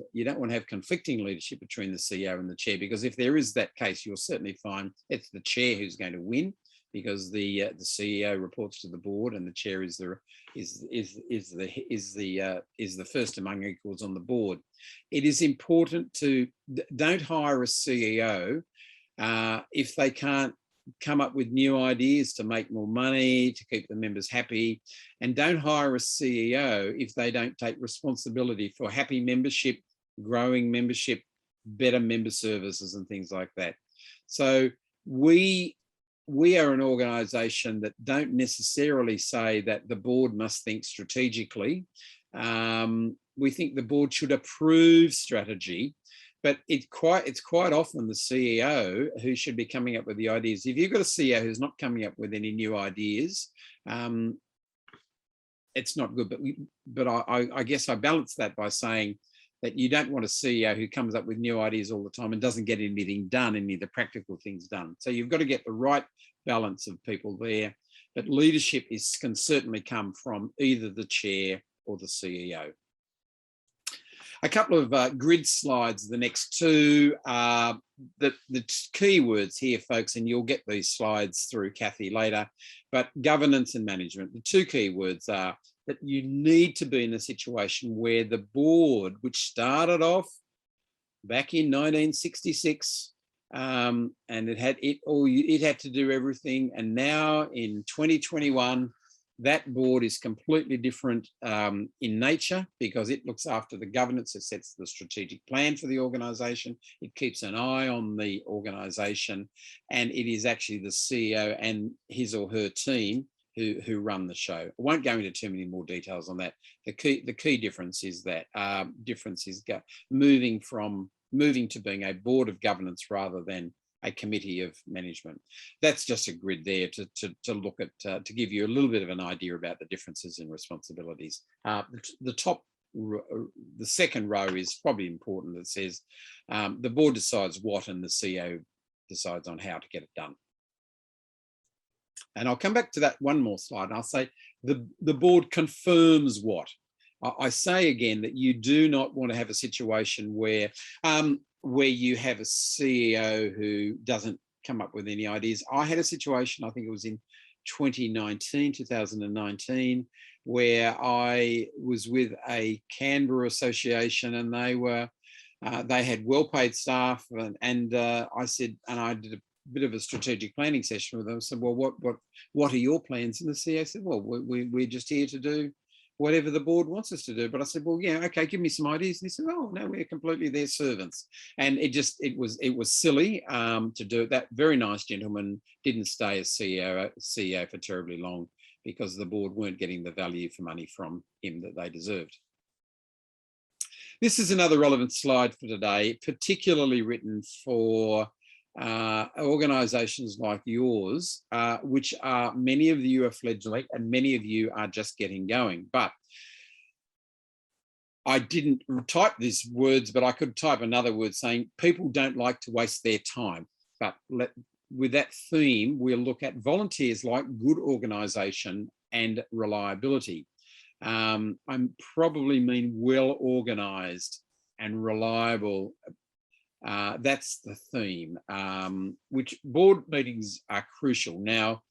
Speaker 1: conflicting leadership between the CEO and the chair, because if there is that case, you'll certainly find it's the chair who's going to win, because the CEO reports to the board and the chair is the first among equals on the board. It is important to don't hire a CEO if they can't come up with new ideas to make more money, to keep the members happy, and don't hire a CEO if they don't take responsibility for happy membership, growing membership, better member services and things like that. So we are an organisation that don't necessarily say that the board must think strategically. We think the board should approve strategy, but it's quite often the CEO who should be coming up with the ideas. If you've got a CEO who's not coming up with any new ideas, it's not good. But I guess I balance that by saying that you don't want a CEO who comes up with new ideas all the time and doesn't get anything done, any of the practical things done. So you've got to get the right balance of people there. But leadership can certainly come from either the chair or the CEO. A couple of grid slides, the next two. The keywords here, folks, and you'll get these slides through Kathy later, but governance and management. The two keywords are that you need to be in a situation where the board, which started off back in 1966, and it had to do everything, and now in 2021, that board is completely different in nature, because it looks after the governance, it sets the strategic plan for the organisation, it keeps an eye on the organisation, and it is actually the CEO and his or her team who run the show. I won't go into too many more details on that. The key difference is that moving to being a board of governance rather than a committee of management. That's just a grid there to look at, to give you a little bit of an idea about the differences in responsibilities. The second row is probably important. It says the board decides what and the CEO decides on how to get it done. And I'll come back to that one more slide, and I'll say the board confirms what. I say again that you do not want to have a situation where you have a CEO who doesn't come up with any ideas. I had a situation, I think it was in 2019, where I was with a Canberra association, and they had well-paid staff, and I said, and I did a bit of a strategic planning session with them. I said, well, what are your plans? And the CEO said, well, we're just here to do whatever the board wants us to do. But I said, well, yeah, okay, give me some ideas. And he said, oh no, we're completely their servants. And it was silly to do it. That very nice gentleman didn't stay as CEO for terribly long, because the board weren't getting the value for money from him that they deserved. This is another relevant slide for today, particularly written for organisations like yours, which are, many of you are fledgling and many of you are just getting going. But I didn't type these words, but I could type another word saying people don't like to waste their time. But with that theme, we'll look at volunteers like good organisation and reliability. I probably mean well organised and reliable. That's the theme, which board meetings are crucial. Now,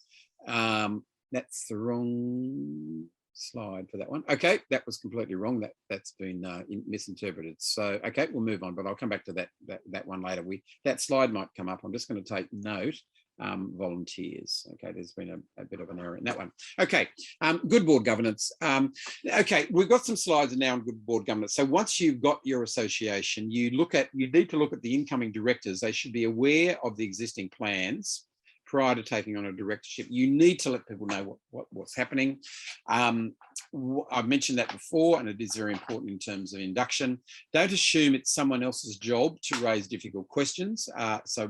Speaker 1: that's the wrong slide for that one. Okay, that was completely wrong. That's been misinterpreted. So, okay, we'll move on, but I'll come back to that one later. That slide might come up. I'm just going to take note. Volunteers. Okay, there's been a bit of an error in that one. Okay, good board governance. Okay, we've got some slides now on good board governance. So once you've got your association, you need to look at the incoming directors. They should be aware of the existing plans prior to taking on a directorship. You need to let people know what's happening. I've mentioned that before, and it is very important in terms of induction. Don't assume it's someone else's job to raise difficult questions,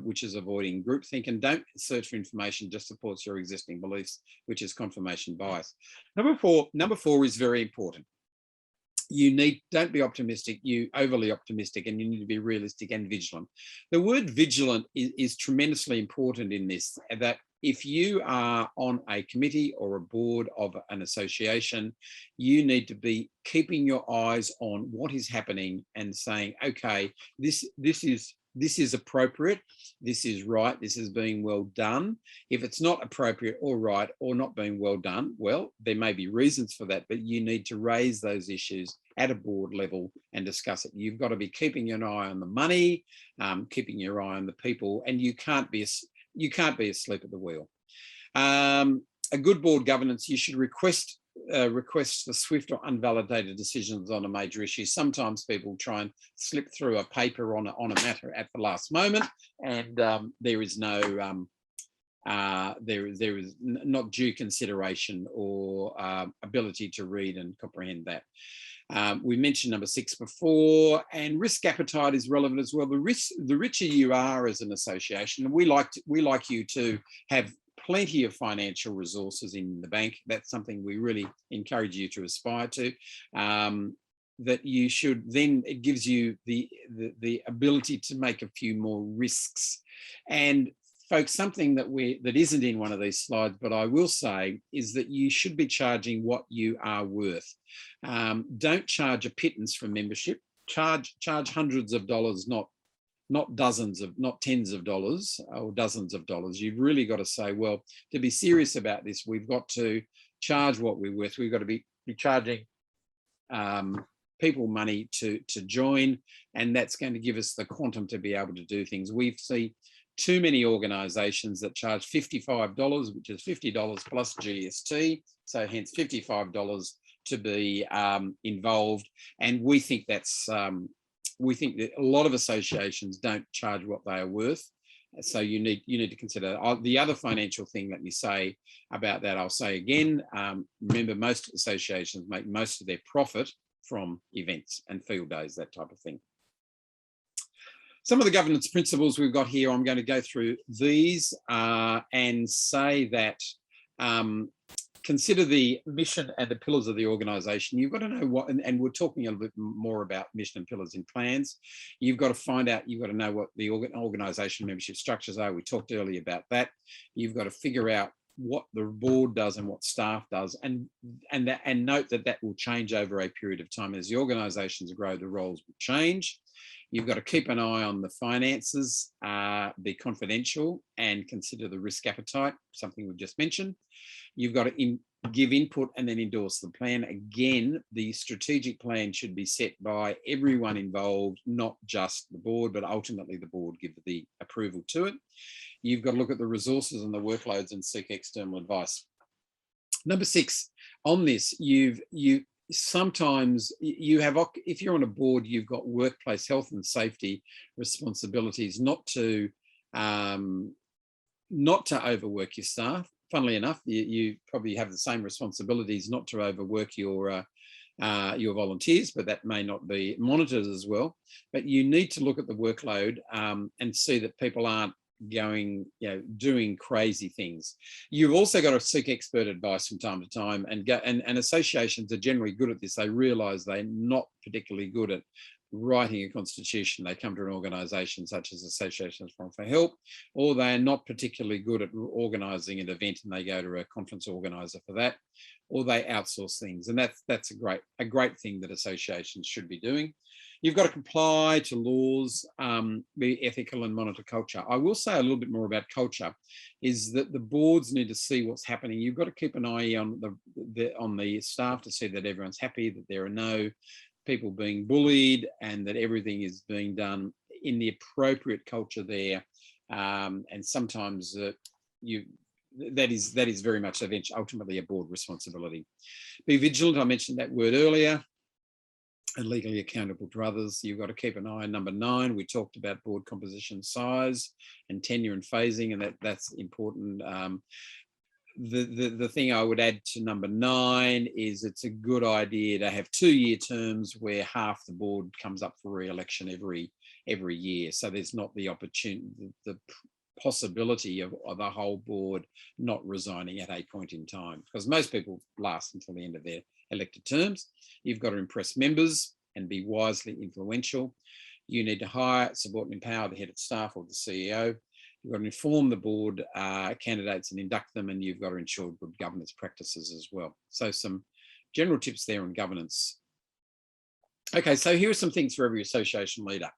Speaker 1: which is avoiding groupthink, and don't search for information just supports your existing beliefs, which is confirmation bias. Number four is very important. Don't be optimistic, overly optimistic, and you need to be realistic and vigilant. The word vigilant is tremendously important in this, that if you are on a committee or a board of an association, you need to be keeping your eyes on what is happening and saying, okay, this is appropriate, this is right, this is being well done. If it's not appropriate or right or not being well done, well, there may be reasons for that, but you need to raise those issues at a board level and discuss it. You've got to be keeping an eye on the money, keeping your eye on the people, and you can't be asleep at the wheel. A good board governance, you should request for swift or unvalidated decisions on a major issue. Sometimes people try and slip through a paper on a matter at the last moment, and there is no there is not due consideration or ability to read and comprehend that. We mentioned number 6 before, and risk appetite is relevant as well. The richer you are as an association, and we like you to have plenty of financial resources in the bank. That's something we really encourage you to aspire to. That you should then, it gives you the ability to make a few more risks. And folks, something that isn't in one of these slides, but I will say, is that you should be charging what you are worth. Don't charge a pittance for membership. Charge hundreds of dollars, not tens of dollars or dozens of dollars. You've really got to say, well, to be serious about this, we've got to charge what we're worth. We've got to be charging people money to join, and that's going to give us the quantum to be able to do things. We've seen too many organisations that charge $55, which is $50 plus GST, so hence $55 to be involved, and we think that's we think that a lot of associations don't charge what they are worth. So you need to consider. The other financial thing, let me say about that, I'll say again, remember most associations make most of their profit from events and field days, that type of thing. Some of the governance principles we've got here, I'm going to go through these and say that consider the mission and the pillars of the organisation. You've got to know what, and we're talking a little bit more about mission and pillars in plans. You've got to find out, you've got to know what the organisation membership structures are. We talked earlier about that. You've got to figure out what the board does and what staff does, and note that will change over a period of time. As the organisations grow, the roles will change. You've got to keep an eye on the finances, be confidential, and consider the risk appetite, something we've just mentioned. You've got to give input and then endorse the plan. Again, the strategic plan should be set by everyone involved, not just the board, but ultimately the board give the approval to it. You've got to look at the resources and the workloads and seek external advice. Number 6, on this, sometimes you have, if you're on a board, you've got workplace health and safety responsibilities, not to overwork your staff. Funnily enough, you probably have the same responsibilities not to overwork your volunteers, but that may not be monitored as well. But you need to look at the workload and see that people aren't doing crazy things. You've also got to seek expert advice from time to time, and associations are generally good at this. They realise they're not particularly good at writing a constitution, they come to an organisation such as Associations for Help, or they are not particularly good at organising an event and they go to a conference organiser for that, or they outsource things. And that's a great thing that associations should be doing. You've got to comply to laws, be ethical and monitor culture. I will say a little bit more about culture, is that the boards need to see what's happening. You've got to keep an eye on the staff to see that everyone's happy, that there are no people being bullied, and that everything is being done in the appropriate culture there. And sometimes that is very much ultimately a board responsibility. Be vigilant, I mentioned that word earlier, and legally accountable to others. You've got to keep an eye on number 9. We talked about board composition, size and tenure and phasing, and that's important. The thing I would add to number 9 is it's a good idea to have 2-year terms where half the board comes up for re-election every year. So there's not the opportunity, the possibility of the whole board not resigning at a point in time, because most people last until the end of their elected terms. You've got to impress members and be wisely influential. You need to hire, support and empower the head of staff or the CEO. You've got to inform the board candidates and induct them, and you've got to ensure good governance practices as well. So some general tips there on governance. Okay, so here are some things for every association leader.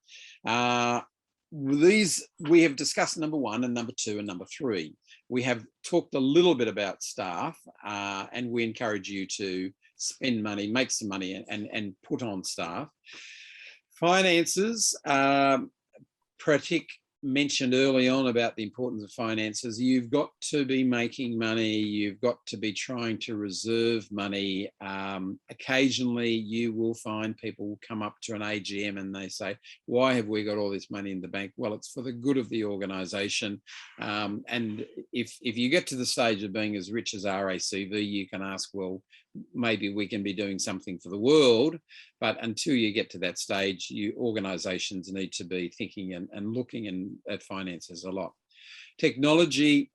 Speaker 1: These we have discussed number 1 and number 2 and number 3. We have talked a little bit about staff, and we encourage you to spend money, make some money, and put on staff. Finances, Pratik mentioned early on about the importance of finances. You've got to be making money. You've got to be trying to reserve money. Occasionally, you will find people come up to an AGM and they say, why have we got all this money in the bank? Well, it's for the good of the organisation. And if you get to the stage of being as rich as RACV, you can ask, well, maybe we can be doing something for the world. But until you get to that stage, organisations need to be thinking and looking at finances a lot. Technology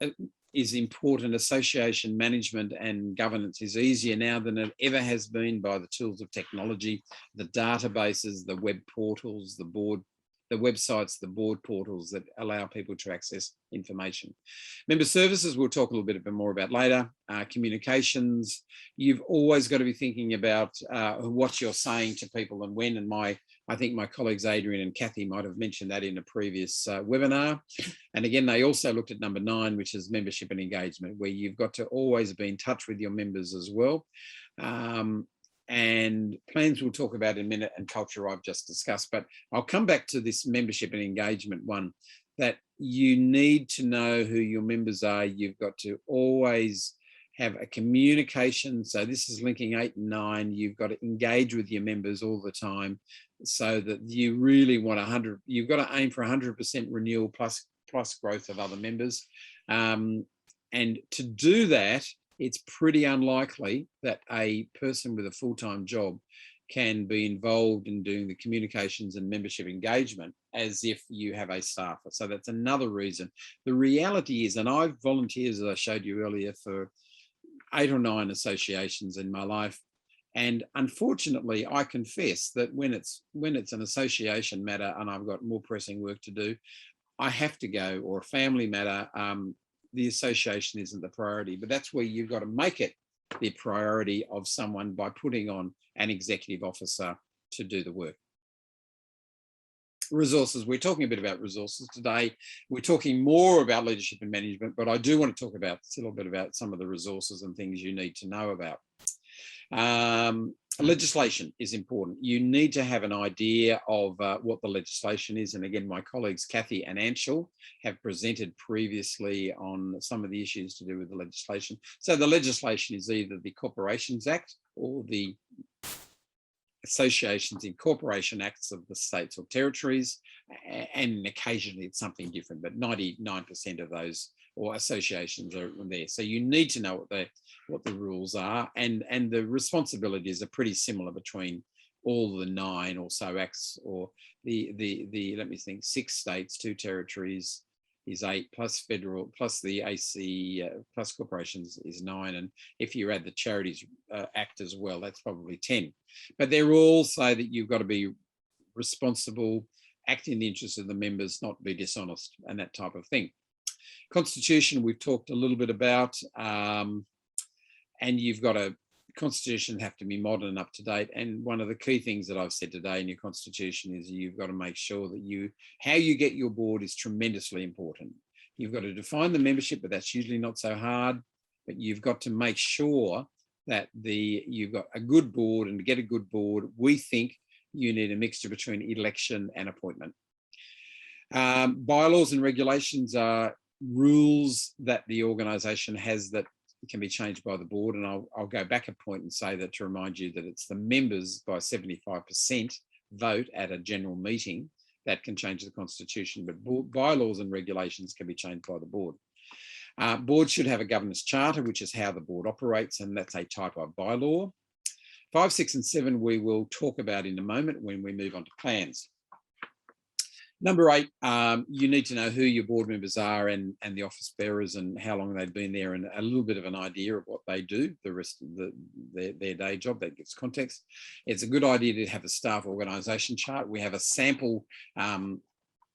Speaker 1: is important. Association management and governance is easier now than it ever has been by the tools of technology, the databases, the web portals, the websites, the board portals that allow people to access information. Member services, we'll talk a little bit more about later. Communications, you've always got to be thinking about what you're saying to people and when. And I think my colleagues Adrian and Kathy might have mentioned that in a previous webinar. And again, they also looked at number 9, which is membership and engagement, where you've got to always be in touch with your members as well. And plans we'll talk about in a minute, and culture I've just discussed. But I'll come back to this membership and engagement one, that you need to know who your members are. You've got to always have a communication. So this is linking 8 and 9. You've got to engage with your members all the time, so that you really want 100. You've got to aim for 100% renewal plus growth of other members. And to do that, it's pretty unlikely that a person with a full-time job can be involved in doing the communications and membership engagement as if you have a staffer. So that's another reason. The reality is, and I've volunteered, as I showed you earlier, for 8 or 9 associations in my life. And unfortunately, I confess that when it's an association matter and I've got more pressing work to do, I have to go, or a family matter, the association isn't the priority. But that's where you've got to make it the priority of someone by putting on an executive officer to do the work. Resources, we're talking a bit about resources today. We're talking more about leadership and management, but I do want to talk about a little bit about some of the resources and things you need to know about. Legislation is important. You need to have an idea of what the legislation is. And again, my colleagues Kathy and Anshul have presented previously on some of the issues to do with the legislation. So the legislation is either the Corporations Act or the Associations Incorporation Acts of the states or territories, and occasionally it's something different, but 99% of those or associations are there. So you need to know what the rules are, and the responsibilities are pretty similar between all the 9 or so acts, or the let me think, 6 states, 2 territories is 8, plus federal, plus the AC, plus corporations is 9. And if you add the Charities Act as well, that's probably 10. But they're all say that you've got to be responsible, act in the interests of the members, not be dishonest, and that type of thing. Constitution, we've talked a little bit about, and you've got a constitution have to be modern and up to date. And one of the key things that I've said today in your constitution is you've got to make sure that how you get your board is tremendously important. You've got to define the membership, but that's usually not so hard. But you've got to make sure that you've got a good board, and to get a good board, we think you need a mixture between election and appointment. Bylaws and regulations are rules that the organisation has that can be changed by the board, and I'll go back a point and say that to remind you that it's the members by 75% vote at a general meeting that can change the constitution, but bylaws and regulations can be changed by the board. Board should have a governance charter, which is how the board operates, and that's a type of bylaw. 5, 6 and 7 we will talk about in a moment when we move on to plans. Number 8, you need to know who your board members are and the office bearers and how long they've been there, and a little bit of an idea of what they do, the rest of their day job. That gives context. It's a good idea to have a staff organisation chart. We have a sample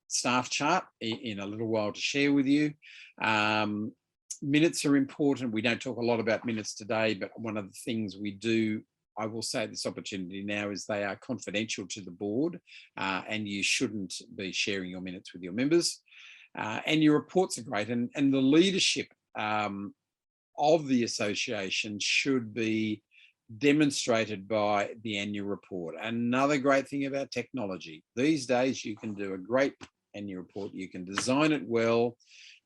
Speaker 1: staff chart in a little while to share with you. Minutes are important. We don't talk a lot about minutes today, but one of the things we do, I will say this opportunity now, is they are confidential to the board, and you shouldn't be sharing your minutes with your members. And your reports are great, and the leadership of the association should be demonstrated by the annual report. Another great thing about technology, these days you can do a great annual report. You can design it well.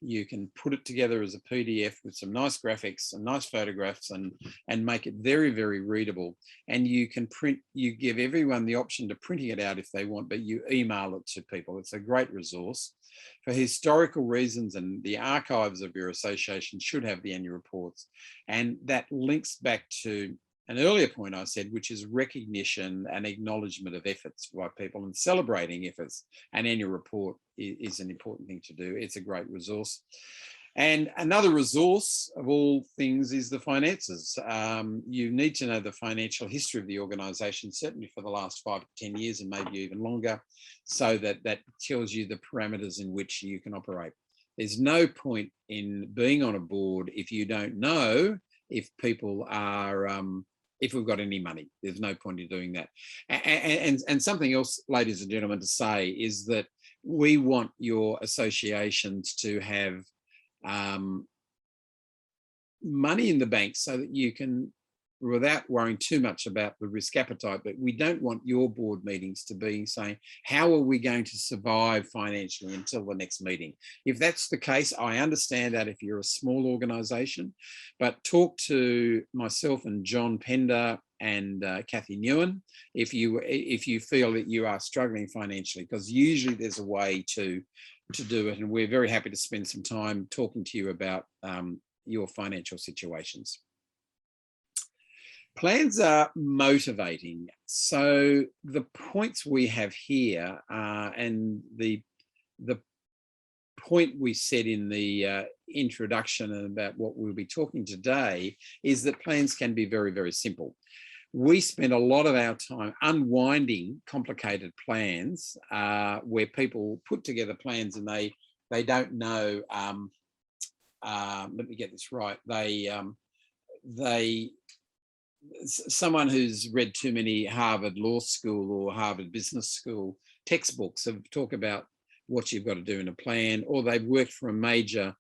Speaker 1: You can put it together as a PDF with some nice graphics, some nice photographs, and make it very, very readable. And you can print, you give everyone the option to printing it out if they want, but you email it to people. It's a great resource. For historical reasons, and the archives of your association should have the annual reports. And that links back to an earlier point I said, which is recognition and acknowledgement of efforts by people and celebrating efforts. An annual report is an important thing to do. It's a great resource. And another resource of all things is the finances. You need to know the financial history of the organisation, certainly for the last 5 to 10 years and maybe even longer, so that tells you the parameters in which you can operate. There's no point in being on a board if you don't know if people are, if we've got any money. There's no point in doing that. And something else, ladies and gentlemen, to say is that we want your associations to have money in the bank so that you can, without worrying too much about the risk appetite, but we don't want your board meetings to be saying, how are we going to survive financially until the next meeting? If that's the case, I understand that if you're a small organisation, but talk to myself and John Pender and Kathy Newen if you feel that you are struggling financially, because usually there's a way to do it, and we're very happy to spend some time talking to you about your financial situations. Plans are motivating. So the points we have here and the point we said in the introduction about what we'll be talking today is that plans can be very, very simple. We spend a lot of our time unwinding complicated plans where people put together plans and they don't know, let me get this right, someone who's read too many Harvard Law School or Harvard Business School textbooks have talk about what you've got to do in a plan, or they've worked for a major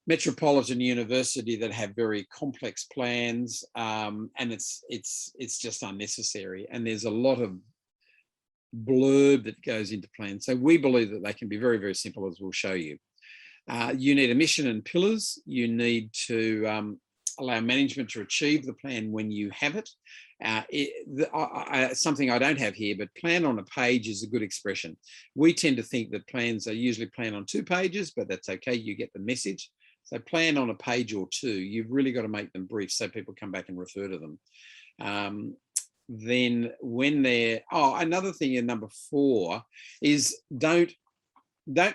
Speaker 1: metropolitan university that have very complex plans, and it's just unnecessary. And there's a lot of blurb that goes into plans. So we believe that they can be very, very simple, as we'll show you. You need a mission and pillars. You need to allow management to achieve the plan when you have it. Something I don't have here, but plan on a page is a good expression. We tend to think that plans are usually planned on 2 pages, but that's okay, you get the message. So plan on a page or 2. You've really got to make them brief so people come back and refer to them. Then when they're, another thing in number 4 is don't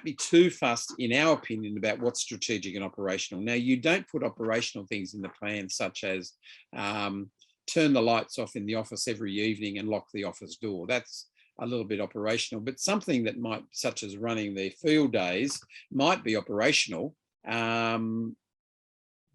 Speaker 1: be too fussed, in our opinion, about what's strategic and operational. Now, you don't put operational things in the plan, such as turn the lights off in the office every evening and lock the office door. That's a little bit operational, but something that might, such as running their field days, might be operational.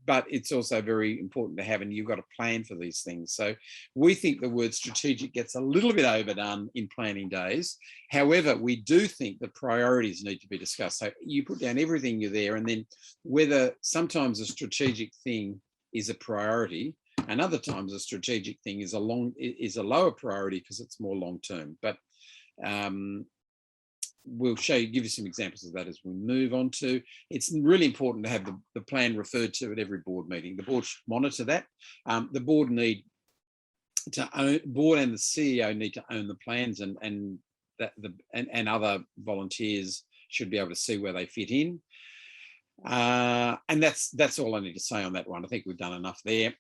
Speaker 1: But it's also very important to have, and you've got to plan for these things. So we think the word strategic gets a little bit overdone in planning days. However, we do think the priorities need to be discussed. So you put down everything you're there, and then whether sometimes a strategic thing is a priority, and other times a strategic thing is a lower priority because it's more long term. But we'll give you some examples of that as we move on to. It's really important to have the plan referred to at every board meeting. The board should monitor that. The board and the CEO need to own the plans, and other volunteers should be able to see where they fit in. And that's all I need to say on that one. I think we've done enough there.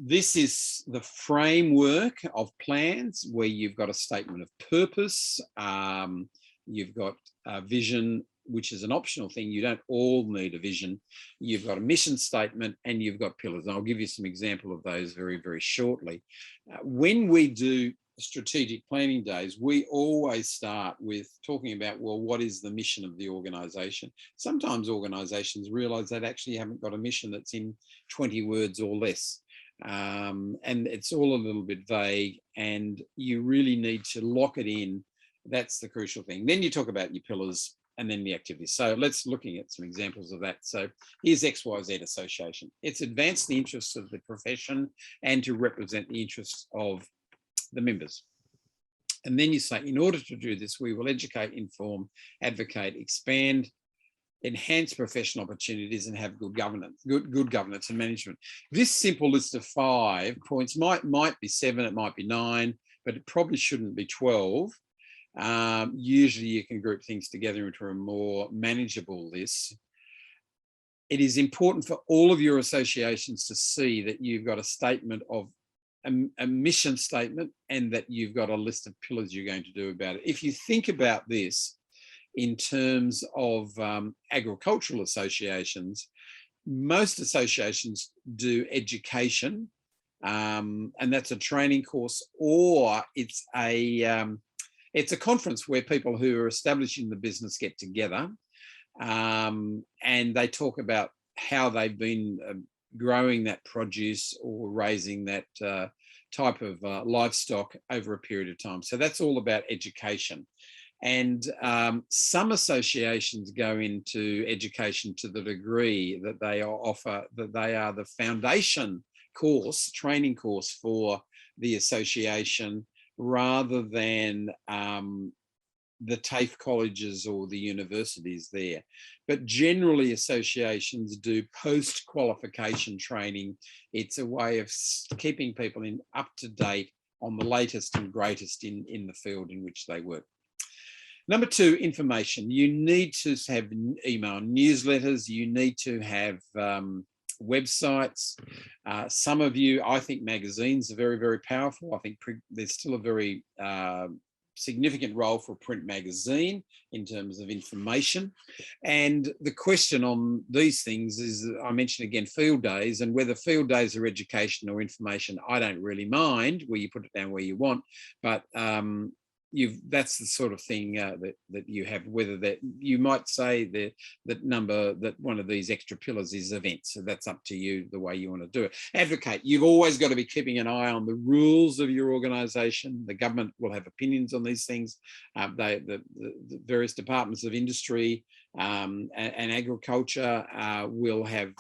Speaker 1: This is the framework of plans, where you've got a statement of purpose. You've got a vision, which is an optional thing. You don't all need a vision. You've got a mission statement, and you've got pillars. And I'll give you some example of those very, very shortly. When we do strategic planning days, we always start with talking about, well, what is the mission of the organisation? Sometimes organisations realise they actually haven't got a mission that's in 20 words or less. And it's all a little bit vague, and you really need to lock it in. That's the crucial thing. Then you talk about your pillars and then the activities. So let's looking at some examples of that. So here's XYZ Association. It's advance the interests of the profession and to represent the interests of the members. And then you say, in order to do this, we will educate, inform, advocate, expand, enhance professional opportunities, and have good governance, good governance and management. This simple list of 5 points might be 7, it might be 9, but it probably shouldn't be 12. Usually you can group things together into a more manageable list. It is important for all of your associations to see that you've got a statement of a mission statement, and that you've got a list of pillars you're going to do about it. If you think about this in terms of agricultural associations, most associations do education, and that's a training course, or it's a conference where people who are establishing the business get together, and they talk about how they've been growing that produce or raising that type of livestock over a period of time. So that's all about education. And some associations go into education to the degree that they offer, that they are the foundation course, training course for the association, rather than the TAFE colleges or the universities there. But generally associations do post-qualification training. It's a way of keeping people up to date on the latest and greatest in the field in which they work. Number 2, information. You need to have email newsletters. You need to have websites. Some of you, I think magazines are very, very powerful. I think there's still a very significant role for a print magazine in terms of information. And the question on these things is, I mentioned again, field days, and whether field days are education or information, I don't really mind, where you put it down where you want, but that's the sort of thing that you have, whether that you might say that one of these extra pillars is events. So that's up to you, the way you want to do it. Advocate. You've always got to be keeping an eye on the rules of your organisation. The government will have opinions on these things. The various departments of industry and agriculture will have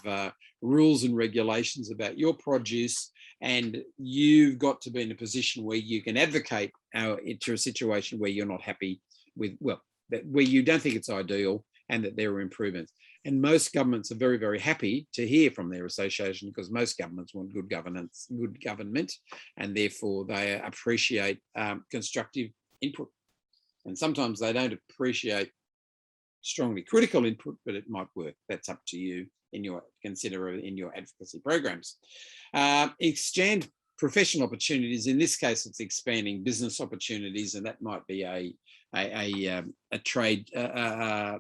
Speaker 1: rules and regulations about your produce. And you've got to be in a position where you can advocate into a situation where you're not happy with, where you don't think it's ideal, and that there are improvements. And most governments are very, very happy to hear from their association, because most governments want good governance, good government, and therefore they appreciate constructive input. And sometimes they don't appreciate strongly critical input, but it might work. That's up to you in your advocacy programs. Extend professional opportunities. In this case, it's expanding business opportunities, and that might be a trade, a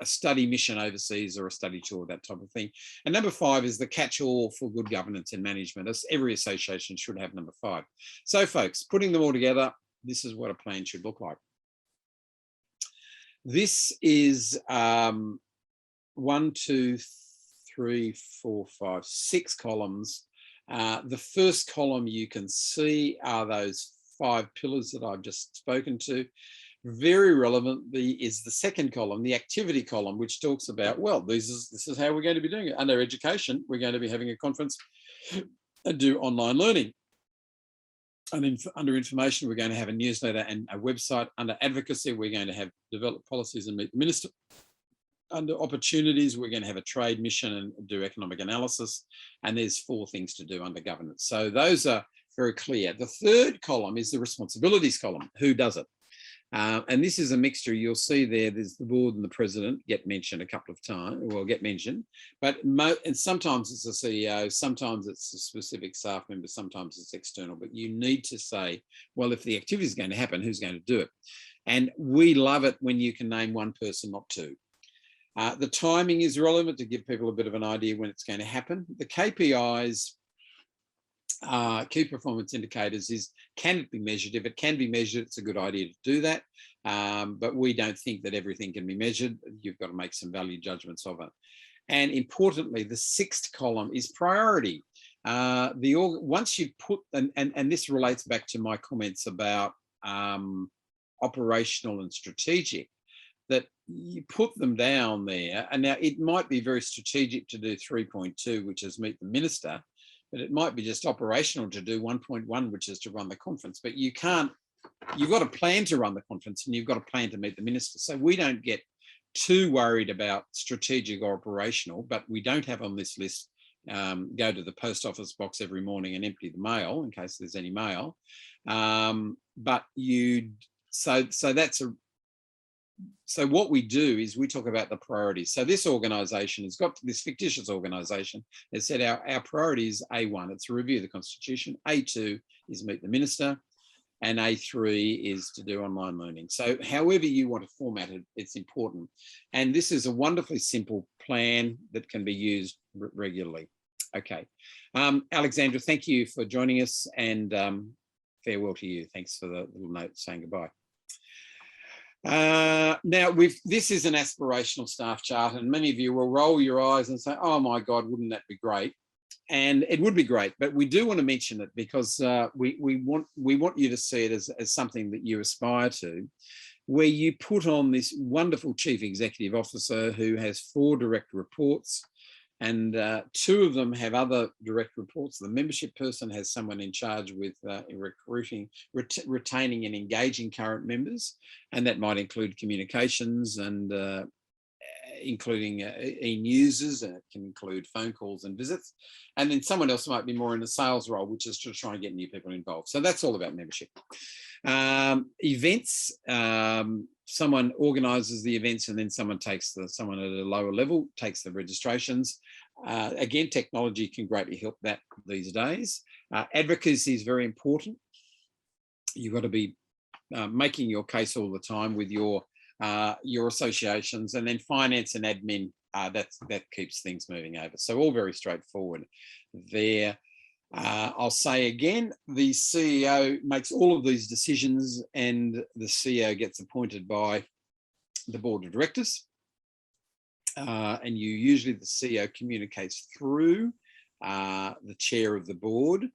Speaker 1: study mission overseas, or a study tour, that type of thing. And number 5 is the catch-all for good governance and management. Every association should have number 5. So folks, putting them all together, this is what a plan should look like. This is 1, 2, 3, 4, 5, 6 columns. The first column you can see are those 5 pillars that I've just spoken to. Very relevant is the second column, the activity column, which talks about, well, this is how we're going to be doing it. Under education, we're going to be having a conference and do online learning. And under information, we're going to have a newsletter and a website. Under advocacy, we're going to have develop policies and meet the minister. Under opportunities, we're going to have a trade mission and do economic analysis. And there's 4 things to do under governance. So those are very clear. The third column is the responsibilities column. Who does it? And this is a mixture. You'll see there's the board and the president get mentioned a couple of times, well, get mentioned, but and sometimes it's the CEO, sometimes it's a specific staff member, sometimes it's external, but you need to say, well, if the activity is going to happen, who's going to do it? And we love it when you can name 1 person, not 2. The timing is relevant to give people a bit of an idea when it's going to happen. The KPIs, key performance indicators, is, can it be measured? If it can be measured, it's a good idea to do that. But we don't think that everything can be measured. You've got to make some value judgments of it. And importantly, the 6th column is priority. Once you put, and this relates back to my comments about operational and strategic, that you put them down there. And now it might be very strategic to do 3.2, which is meet the minister, but it might be just operational to do 1.1, which is to run the conference. But you can't, you've got a plan to run the conference and you've got a plan to meet the minister. So we don't get too worried about strategic or operational, but we don't have on this list, go to the post office box every morning and empty the mail in case there's any mail. But so what we do is we talk about the priorities. So this organisation has got, this fictitious organisation has said our priority is A1, it's to review the Constitution. A2 is meet the minister. And A3 is to do online learning. So however you want to format it, it's important. And this is a wonderfully simple plan that can be used regularly. Okay. Alexandra, thank you for joining us, and farewell to you. Thanks for the little note saying goodbye. Now, this is an aspirational staff chart, and many of you will roll your eyes and say, oh my God, wouldn't that be great? And it would be great, but we do want to mention it because we want you to see it as something that you aspire to, where you put on this wonderful chief executive officer who has 4 direct reports, and 2 of them have other direct reports. The membership person has someone in charge with recruiting, retaining and engaging current members, and that might include communications and including e-newsers, and it can include phone calls and visits. And then someone else might be more in a sales role, which is to try and get new people involved. So that's all about membership. Events, someone organises the events, and then someone at a lower level takes the registrations. Again, technology can greatly help that these days. Advocacy is very important. You've got to be making your case all the time with your associations, and then finance and admin, that keeps things moving over. So all very straightforward there. I'll say again, the CEO makes all of these decisions, and the CEO gets appointed by the board of directors. And usually the CEO communicates through the chair of the board,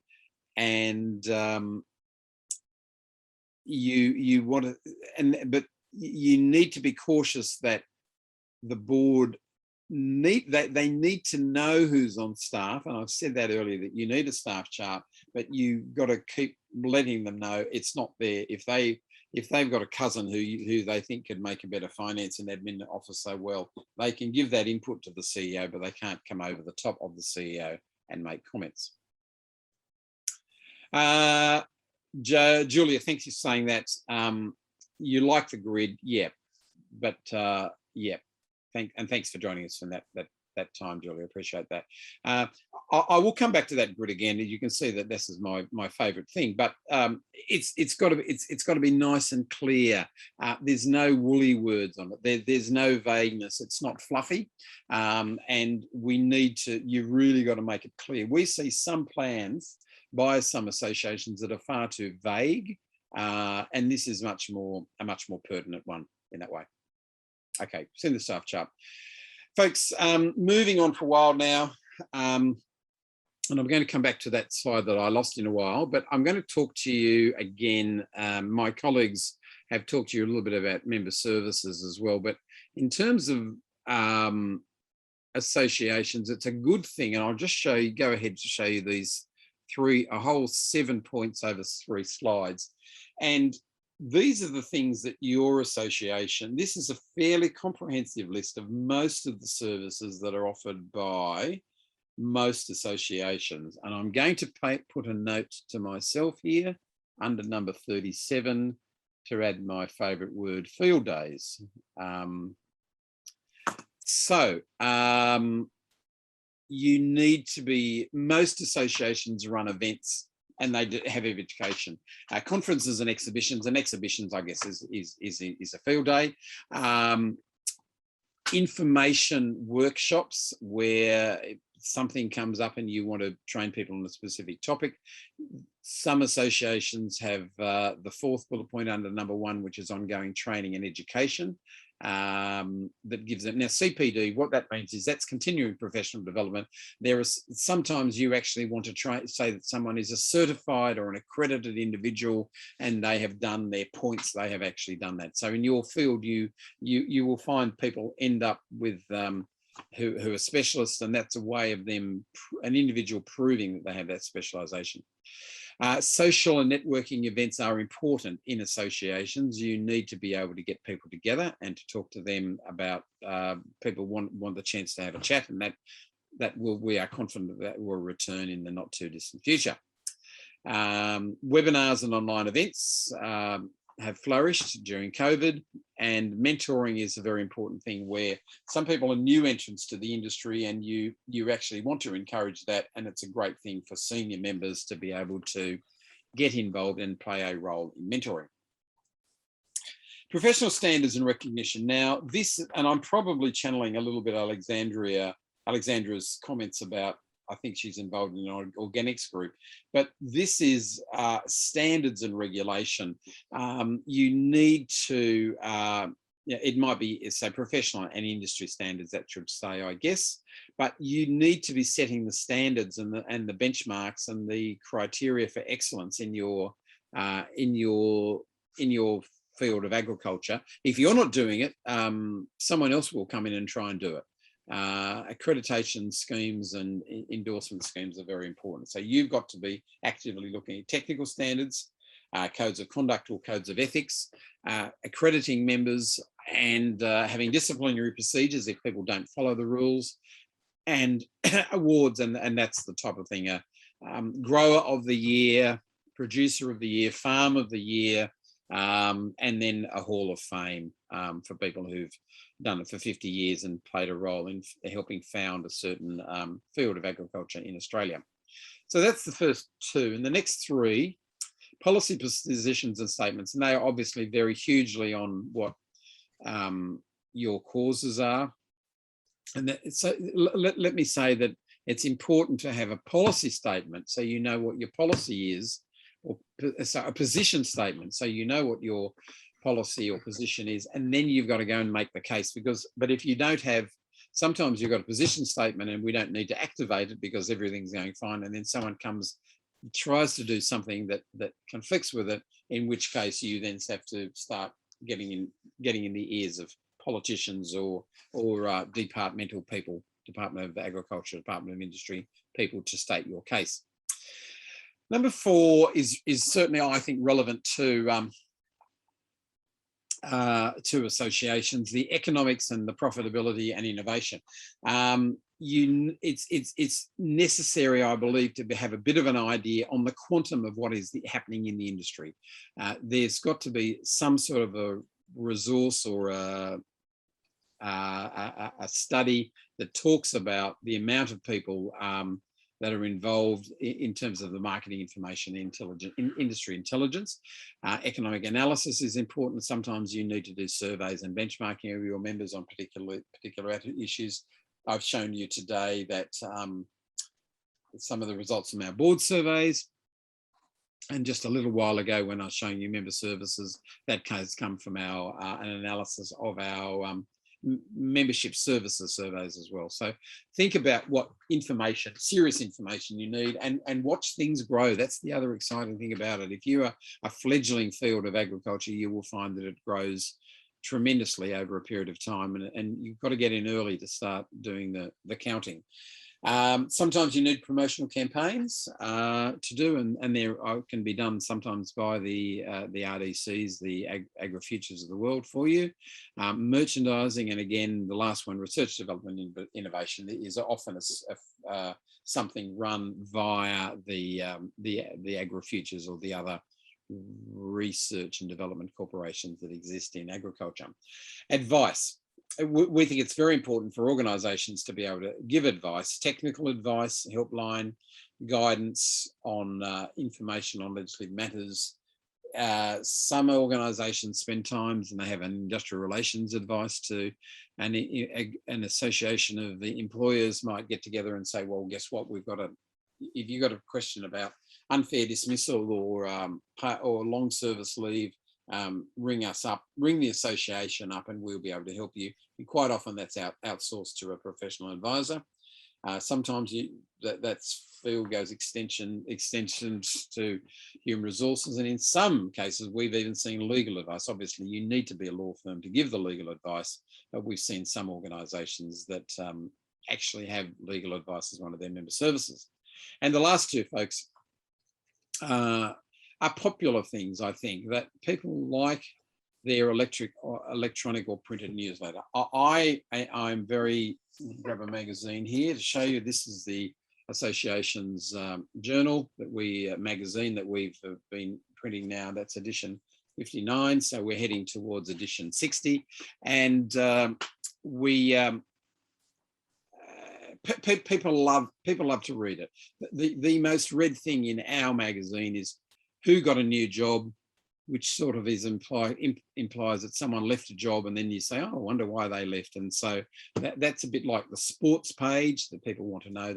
Speaker 1: and you want to, but you need to be cautious that the board they need to know who's on staff. And I've said that earlier, that you need a staff chart, but you've got to keep letting them know it's not there. If they've got a cousin who they think could make a better finance and admin officer, well, they can give that input to the CEO, but they can't come over the top of the CEO and make comments. Julia, thanks for saying that. You like the grid, yeah, but yeah, thanks for joining us from that time, Julia. Appreciate that. I will come back to that grid again. You can see that this is my favourite thing, but it's got to be nice and clear. There's no woolly words on it. There's no vagueness. It's not fluffy, and you really got to make it clear. We see some plans by some associations that are far too vague. And this is a much more pertinent one in that way. Okay, send the staff chart. Folks, moving on for a while now, and I'm going to come back to that slide that I lost in a while, but I'm going to talk to you again. My colleagues have talked to you a little bit about member services as well, but in terms of associations, it's a good thing, and I'll just go ahead to show you these a whole 7 points over 3 slides. And these are the things that your association, this is a fairly comprehensive list of most of the services that are offered by most associations. And I'm going to put a note to myself here under number 37 to add my favourite word, field days. You need to be, most associations run events and they have education. Conferences and exhibitions I guess is a field day. Information workshops where something comes up and you want to train people on a specific topic. Some associations have the 4th bullet point under number 1, which is ongoing training and education. That gives it. Now, CPD, what that means is that's continuing professional development. There is sometimes you actually want to say that someone is a certified or an accredited individual and they have done their points, they have actually done that. So in your field, you will find people end up with who are specialists, and that's a way of them, an individual proving that they have that specialization. Social and networking events are important in associations. You need to be able to get people together and to talk to them about, people want the chance to have a chat, and we are confident that will return in the not too distant future. Webinars and online events have flourished during COVID, and mentoring is a very important thing where some people are new entrants to the industry and you actually want to encourage that, and it's a great thing for senior members to be able to get involved and play a role in mentoring. Professional standards and recognition. Now this, and I'm probably channeling a little bit Alexandra's comments about, I think she's involved in an organics group, but this is standards and regulation. You need to, it might be, say, professional and industry standards, that should say, I guess, but you need to be setting the standards and the benchmarks and the criteria for excellence in your field of agriculture. If you're not doing it, someone else will come in and try and do it. Accreditation schemes and endorsement schemes are very important. So you've got to be actively looking at technical standards, codes of conduct or codes of ethics, accrediting members, and having disciplinary procedures if people don't follow the rules, and awards, and that's the type of thing. Grower of the year, producer of the year, farm of the year, and then a Hall of Fame for people who've done it for 50 years and played a role in helping found a certain field of agriculture in Australia. So that's the first 2. And the next 3, policy positions and statements, and they obviously vary hugely on what your causes are. And so let me say that it's important to have a policy statement so you know what your policy is, or a position statement so you know what your policy or position is, and then you've got to go and make the case. But if you don't have, sometimes you've got a position statement and we don't need to activate it because everything's going fine, and then someone comes, tries to do something that conflicts with it, in which case you then have to start getting in the ears of politicians or departmental people, Department of Agriculture, Department of Industry people, to state your case. Number 4 is certainly, I think, relevant to associations: the economics and the profitability and innovation. It's necessary, I believe, to have a bit of an idea on the quantum of what is happening in the industry. There's got to be some sort of a resource or a study that talks about the amount of people that are involved in terms of the marketing information industry intelligence. Economic analysis is important. Sometimes you need to do surveys and benchmarking of your members on particular issues. I've shown you today that some of the results from our board surveys. And just a little while ago, when I was showing you member services, that has come from our an analysis of our membership services surveys as well. So think about what information, serious information you need, and watch things grow. That's the other exciting thing about it. If you're a fledgling field of agriculture, you will find that it grows tremendously over a period of time, and you've got to get in early to start doing the counting. Sometimes you need promotional campaigns to do, and they can be done sometimes by the RDCs, the agri-futures of the world for you. Merchandising, and again, the last one, research, development, and innovation, is often something run via the agri-futures or the other research and development corporations that exist in agriculture. Advice. We think it's very important for organisations to be able to give advice, technical advice, helpline, guidance on information on legislative matters. Some organisations spend times, and they have an industrial relations advice too, and an association of the employers might get together and say, well, guess what, if you've got a question about unfair dismissal or long service leave, ring us up, ring the association up, and we'll be able to help you. And quite often that's outsourced to a professional advisor. Sometimes that field goes extensions to human resources, and in some cases we've even seen legal advice. Obviously you need to be a law firm to give the legal advice, but we've seen some organisations that actually have legal advice as one of their member services. And the last two, folks, are popular things, I think, that people like their electronic or printed newsletter. I'm very, grab a magazine here to show you. This is the association's journal magazine that we've been printing now. That's edition 59. So we're heading towards edition 60. And people love to read it. The most read thing in our magazine is who got a new job, which sort of implies that someone left a job, and then you say, oh, I wonder why they left. And so that's a bit like the sports page that people want to know.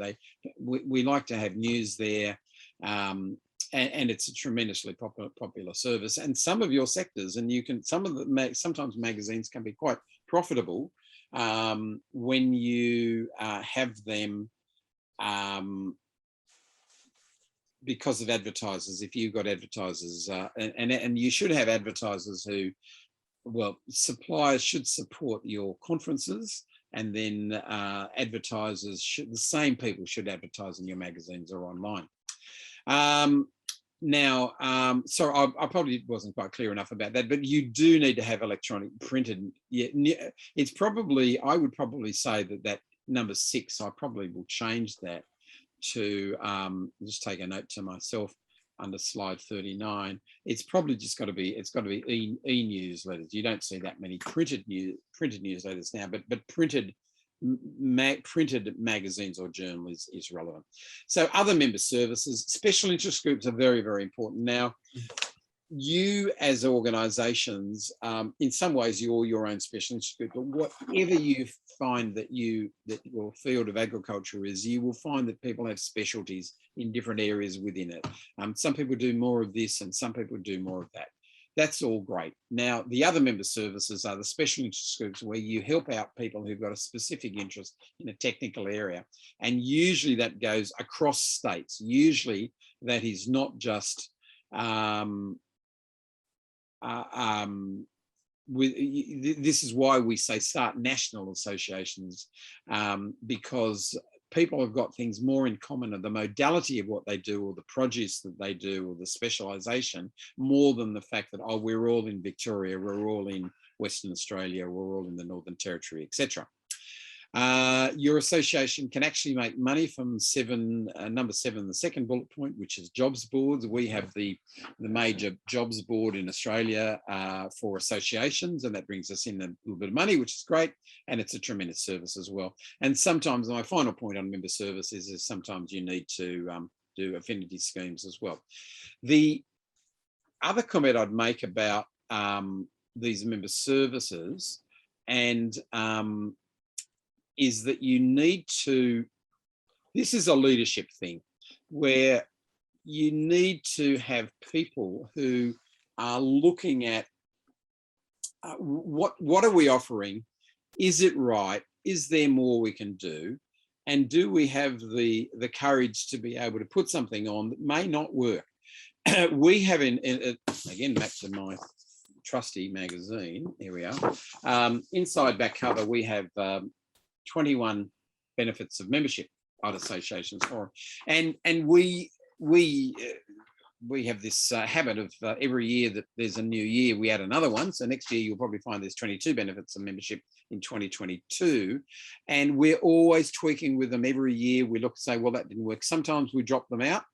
Speaker 1: We like to have news there, and it's a tremendously popular service. And some of your sectors, and sometimes magazines can be quite profitable when you have them because of advertisers. If you've got advertisers, and you should have advertisers who, well, suppliers should support your conferences, and then advertisers the same people should advertise in your magazines or online. Now, sorry, I probably wasn't quite clear enough about that, but you do need to have electronic printed. It's probably, I would probably say that number 6, I probably will change that to, just take a note to myself under slide 39. It's probably just got to be, e-newsletters. You don't see that many printed newsletters now, but printed magazines or journals is relevant. So other member services, special interest groups are very, very important. Now, you as organisations, in some ways you're your own special interest group, but whatever you find that your field of agriculture is, you will find that people have specialties in different areas within it. Some people do more of this and some people do more of that. That's all great. Now, the other member services are the special interest groups, where you help out people who've got a specific interest in a technical area. And usually that goes across states. Usually that is not just this is why we say start national associations, because people have got things more in common, of the modality of what they do, or the produce that they do, or the specialisation, more than the fact that, oh, we're all in Victoria, we're all in Western Australia, we're all in the Northern Territory, etc. Your association can actually make money from number 7, the second bullet point, which is jobs boards. We have the major jobs board in Australia for associations, and that brings us in a little bit of money, which is great, and it's a tremendous service as well. And sometimes, my final point on member services is sometimes you need to do affinity schemes as well. The other comment I'd make about these member services is that you need to, this is a leadership thing, where you need to have people who are looking at what are we offering? Is it right? Is there more we can do? And do we have the courage to be able to put something on that may not work? We have, again, back to my trusty magazine, here we are. Inside back cover, we have 21 benefits of membership at associations for, and we have this habit of every year that there's a new year, we add another one. So next year, you'll probably find there's 22 benefits of membership in 2022. And we're always tweaking with them every year. We look and say, well, that didn't work. Sometimes we drop them out.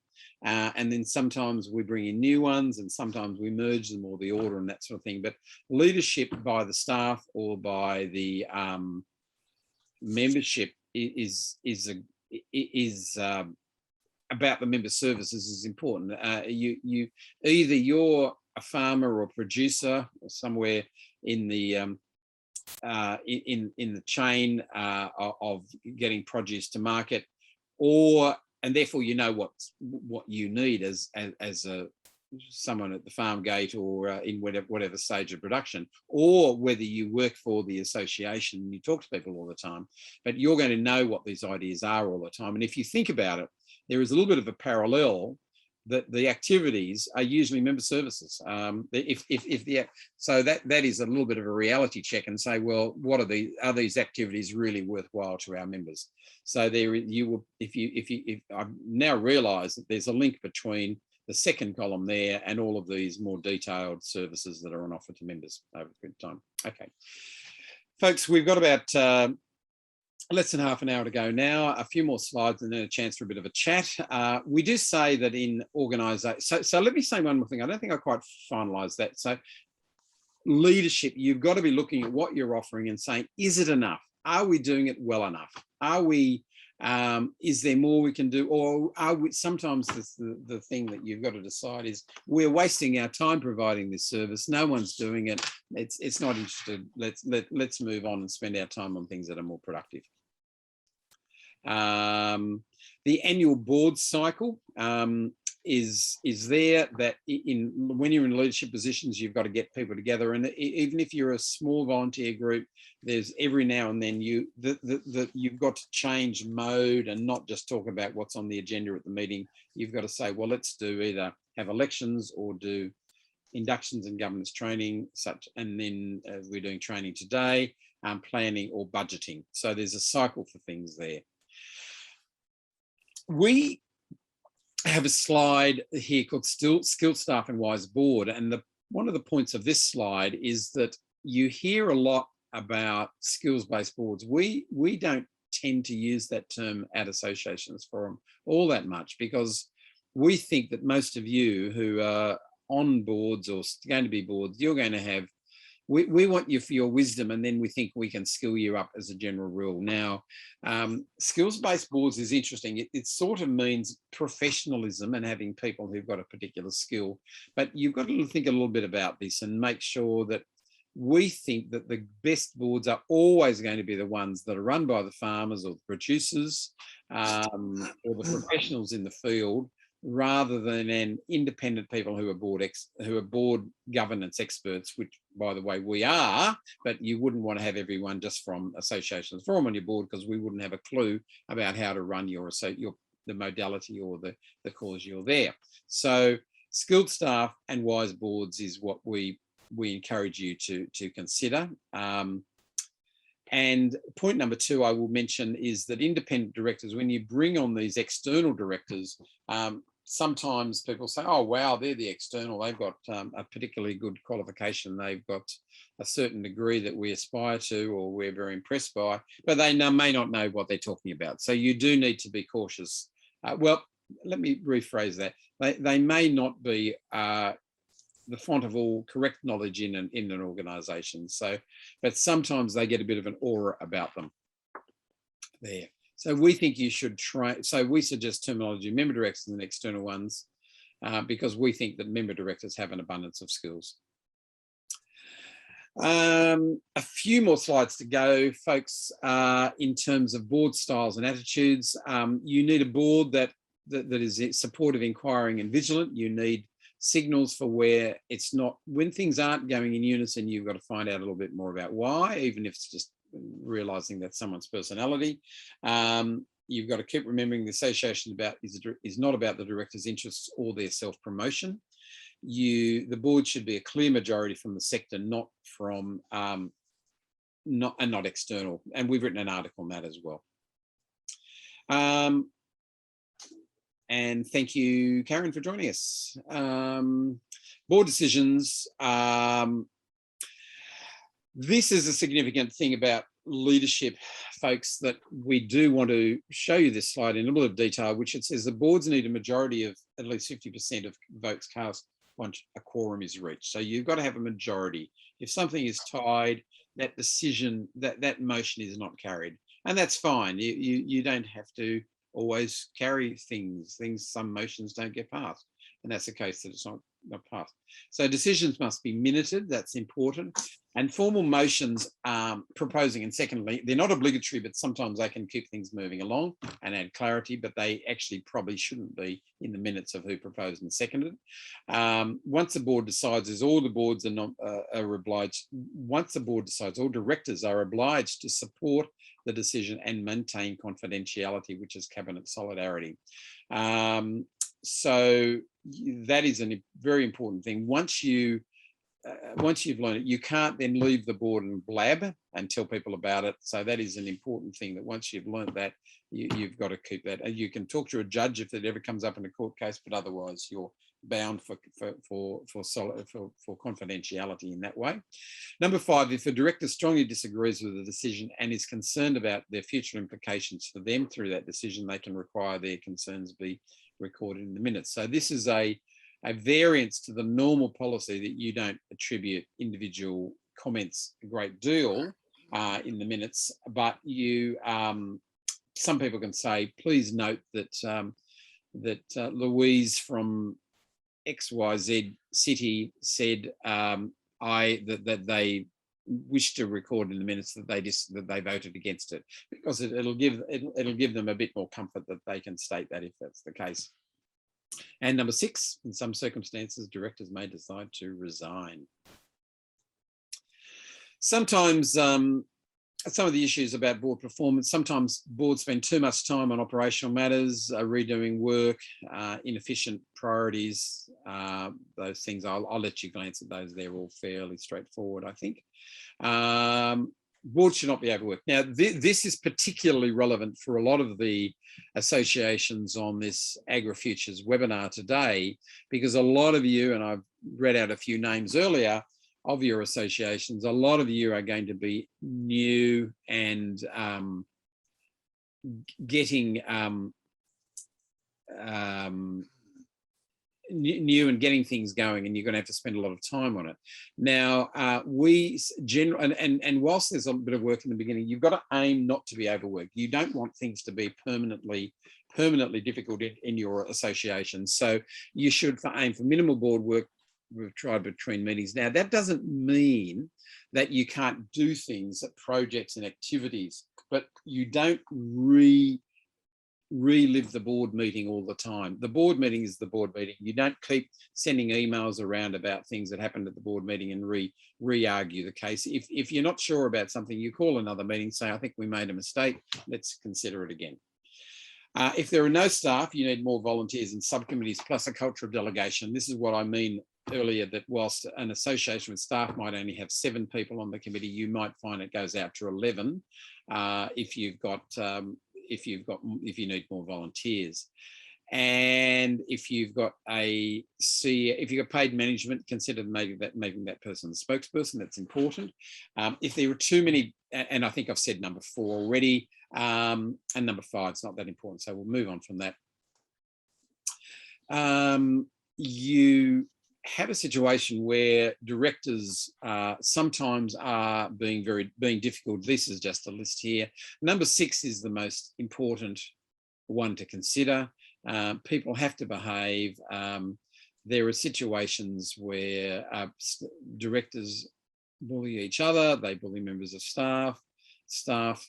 Speaker 1: And then sometimes we bring in new ones, and sometimes we merge them, or the order and that sort of thing. But leadership by the staff or by the membership is about the member services is important. You either you're a farmer or producer or somewhere in the in the chain of getting produce to market, and therefore you know what you need as someone at the farm gate or in whatever stage of production, or whether you work for the association and you talk to people all the time, but you're going to know what these ideas are all the time. And if you think about it, there is a little bit of a parallel that the activities are usually member services. So that is a little bit of a reality check and say, well, are these activities really worthwhile to our members? So there you will, if I've now realised that there's a link between the second column there and all of these more detailed services that are on offer to members over a period of time. Okay, folks, we've got about less than half an hour to go now, a few more slides and then a chance for a bit of a chat. We do say that in organisation, so let me say one more thing. I don't think I quite finalised that. So leadership, you've got to be looking at what you're offering and saying, is it enough? Are we doing it well enough? Are we, is there more we can do? Or are we, sometimes the thing that you've got to decide is we're wasting our time providing this service. No one's doing it. It's not interested. Let's move on and spend our time on things that are more productive. The annual board cycle is there, that when you're in leadership positions, you've got to get people together. And even if you're a small volunteer group, there's every now and then you've got to change mode and not just talk about what's on the agenda at the meeting. You've got to say, well, let's do either have elections or do inductions and governance training, and then we're doing training today, planning or budgeting. So there's a cycle for things there. We have a slide here called Skilled Staff and Wise Board. And one of the points of this slide is that you hear a lot about skills-based boards. We don't tend to use that term at Associations Forum all that much, because we think that most of you who are on boards or going to be boards, you're going to have, we want you for your wisdom, and then we think we can skill you up as a general rule. Now, skills-based boards is interesting. It sort of means professionalism and having people who've got a particular skill, but you've got to think a little bit about this and make sure that we think that the best boards are always going to be the ones that are run by the farmers or the producers or the professionals in the field, rather than independent people who are board governance experts, which, by the way, we are. But you wouldn't want to have everyone just from Associations Forum on your board, because we wouldn't have a clue about how to run the modality or the cause you're there. So skilled staff and wise boards is what we encourage you to consider. And point number 2 I will mention is that independent directors, when you bring on these external directors, sometimes people say, oh, wow, they're the external. They've got a particularly good qualification. They've got a certain degree that we aspire to or we're very impressed by, but they may not know what they're talking about. So you do need to be cautious. Well, let me rephrase that. They may not be the font of all correct knowledge in an organisation. So, but sometimes they get a bit of an aura about them there. So we think you should try. So we suggest terminology, member directors and external ones, because we think that member directors have an abundance of skills. A few more slides to go, folks. In terms of board styles and attitudes, you need a board that that is supportive, inquiring and vigilant. You need signals for where it's not, when things aren't going in unison, you've got to find out a little bit more about why, even if it's just realizing that's someone's personality. You've got to keep remembering the association is not about the director's interests or their self-promotion. The board should be a clear majority from the sector, not from not external. And we've written an article on that as well. And thank you, Karen, for joining us. Board decisions. This is a significant thing about leadership, folks, that we do want to show you this slide in a little bit of detail, which it says the boards need a majority of at least 50% of votes cast once a quorum is reached. So you've got to have a majority. If something is tied, that decision, that motion is not carried. And that's fine. You don't have to always carry things. Some motions don't get passed. And that's the case that it's not passed. So decisions must be minuted. That's important. And formal motions proposing and secondly, they're not obligatory, but sometimes they can keep things moving along and add clarity, but they actually probably shouldn't be in the minutes of who proposed and seconded. Once the board decides, as all the boards are obliged, once the board decides, all directors are obliged to support the decision and maintain confidentiality, which is cabinet solidarity. So that is a very important thing. Once you've learned it, you can't then leave the board and blab and tell people about it. So that is an important thing, that once you've learned that, you've got to keep that. And you can talk to a judge if it ever comes up in a court case, but otherwise you're bound for confidentiality in that way. Number 5, if a director strongly disagrees with the decision and is concerned about their future implications for them through that decision, they can require their concerns be recorded in the minutes. So this is a variance to the normal policy that you don't attribute individual comments a great deal in the minutes, but you some people can say, please note that Louise from XYZ city said that they wish to record in the minutes that they voted against it, because it'll give them a bit more comfort that they can state that if that's the case. And number 6, in some circumstances, directors may decide to resign. Sometimes some of the issues about board performance, sometimes boards spend too much time on operational matters, redoing work, inefficient priorities, those things. I'll let you glance at those. They're all fairly straightforward, I think. Boards should not be overworked. Now, this is particularly relevant for a lot of the associations on this AgriFutures webinar today, because a lot of you, and I've read out a few names earlier of your associations, a lot of you are going to be new and getting new and getting things going, and you're going to have to spend a lot of time on it. Now, and whilst there's a bit of work in the beginning, you've got to aim not to be overworked. You don't want things to be permanently difficult in your association. So you should aim for minimal board work. We've tried between meetings. Now, that doesn't mean that you can't do things, projects and activities, but you don't relive the board meeting all the time. The board meeting is the board meeting. You don't keep sending emails around about things that happened at the board meeting and re-argue the case. If you're not sure about something, you call another meeting, say, I think we made a mistake, let's consider it again. If there are no staff, you need more volunteers and subcommittees plus a culture of delegation. This is what I mean earlier, that whilst an association with staff might only have 7 people on the committee, you might find it goes out to 11 if you need more volunteers. And if you've got paid management, consider making that person the spokesperson. That's important. If there are too many, and I think I've said number 4 already, and number 5, it's not that important, so we'll move on from that. You have a situation where directors sometimes are being difficult. This is just a list here. Number 6 is the most important one to consider. People have to behave. There are situations where directors bully each other, they bully members of staff. Staff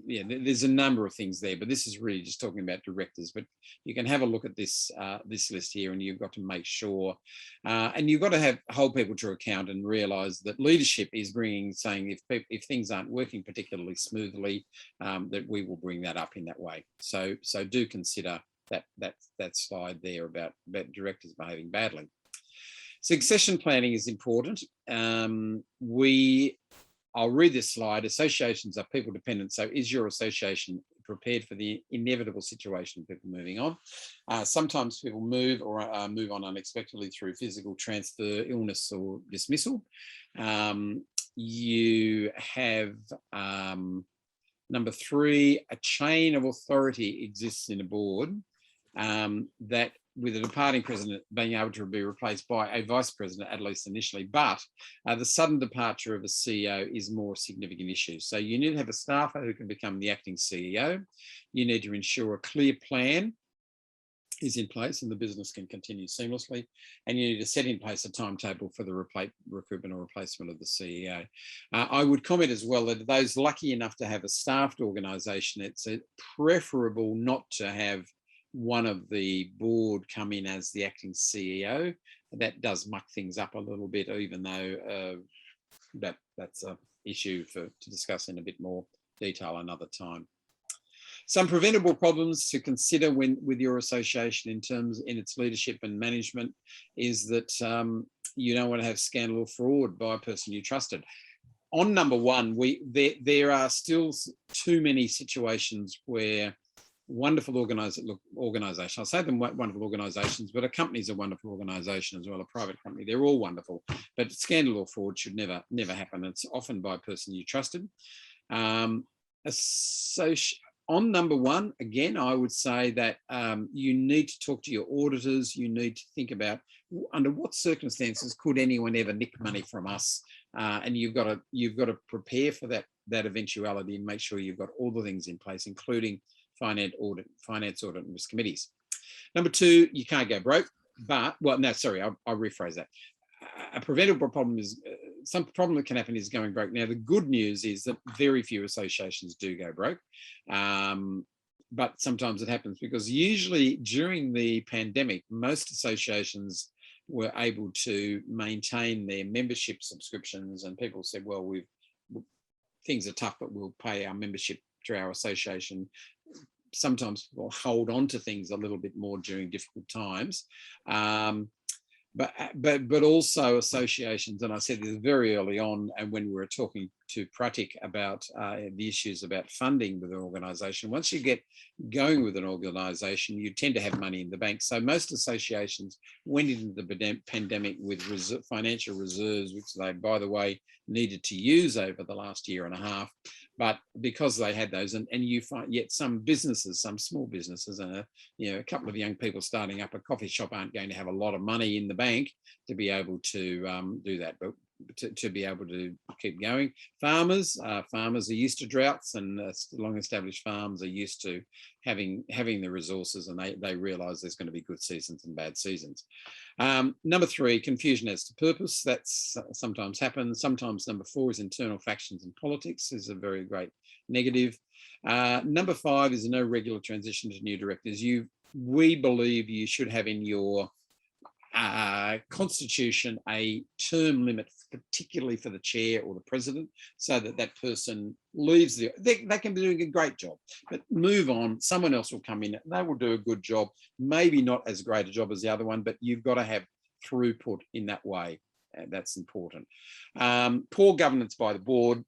Speaker 1: yeah, there's a number of things there, but this is really just talking about directors. But you can have a look at this this list here, and you've got to make sure, and you've got to hold people to account and realise that leadership is saying if things aren't working particularly smoothly, that we will bring that up in that way. So do consider that slide there about directors behaving badly. Succession planning is important. I'll read this slide. Associations are people dependent. So is your association prepared for the inevitable situation of people moving on? Sometimes people move or move on unexpectedly through physical transfer, illness or dismissal. You have number 3, a chain of authority exists in a board that with a departing president being able to be replaced by a vice president, at least initially, but the sudden departure of a CEO is more a significant issue. So you need to have a staffer who can become the acting CEO. You need to ensure a clear plan is in place and the business can continue seamlessly. And you need to set in place a timetable for the recruitment or replacement of the CEO. I would comment as well that those lucky enough to have a staffed organisation, it's preferable not to have one of the board come in as the acting CEO. That does muck things up a little bit, even though that's an issue to discuss in a bit more detail another time. Some preventable problems to consider with your association in its leadership and management is that you don't want to have scandal or fraud by a person you trusted. On number 1, there are still too many situations where wonderful organisation. I'll say them wonderful organisations, but a company's a wonderful organisation as well, a private company. They're all wonderful, but scandal or fraud should never happen. It's often by a person you trusted. So on number 1, again, I would say that you need to talk to your auditors. You need to think about under what circumstances could anyone ever nick money from us, and you've got to prepare for that eventuality and make sure you've got all the things in place, including finance audit and risk committees. Number 2, you can't go broke, but, well, no, sorry, I'll rephrase that. A preventable problem is, some problem that can happen is going broke. Now, the good news is that very few associations do go broke, but sometimes it happens because usually during the pandemic, most associations were able to maintain their membership subscriptions, and people said, well, things are tough, but we'll pay our membership to our association. Sometimes people hold on to things a little bit more during difficult times. But also associations, and I said this very early on, and when we were talking to Pratik about the issues about funding with an organisation, once you get going with an organisation, you tend to have money in the bank. So most associations went into the pandemic with financial reserves, which they, by the way, needed to use over the last year and a half. But because they had those, and you find yet some businesses, some small businesses, and a couple of young people starting up a coffee shop aren't going to have a lot of money in the bank to be able to do that, but to be able to keep going. Farmers are used to droughts, and long-established farms are used to having the resources, and they realise there's going to be good seasons and bad seasons. Number 3, confusion as to purpose. That's sometimes happens. Sometimes number 4 is internal factions and politics is a very great negative. Number 5 is no regular transition to new directors. We believe you should have in your constitution a term limit, particularly for the chair or the president, so that person leaves they can be doing a great job, but move on. Someone else will come in. They will do a good job, maybe not as great a job as the other one, but you've got to have throughput in that way. That's important. Poor governance by the board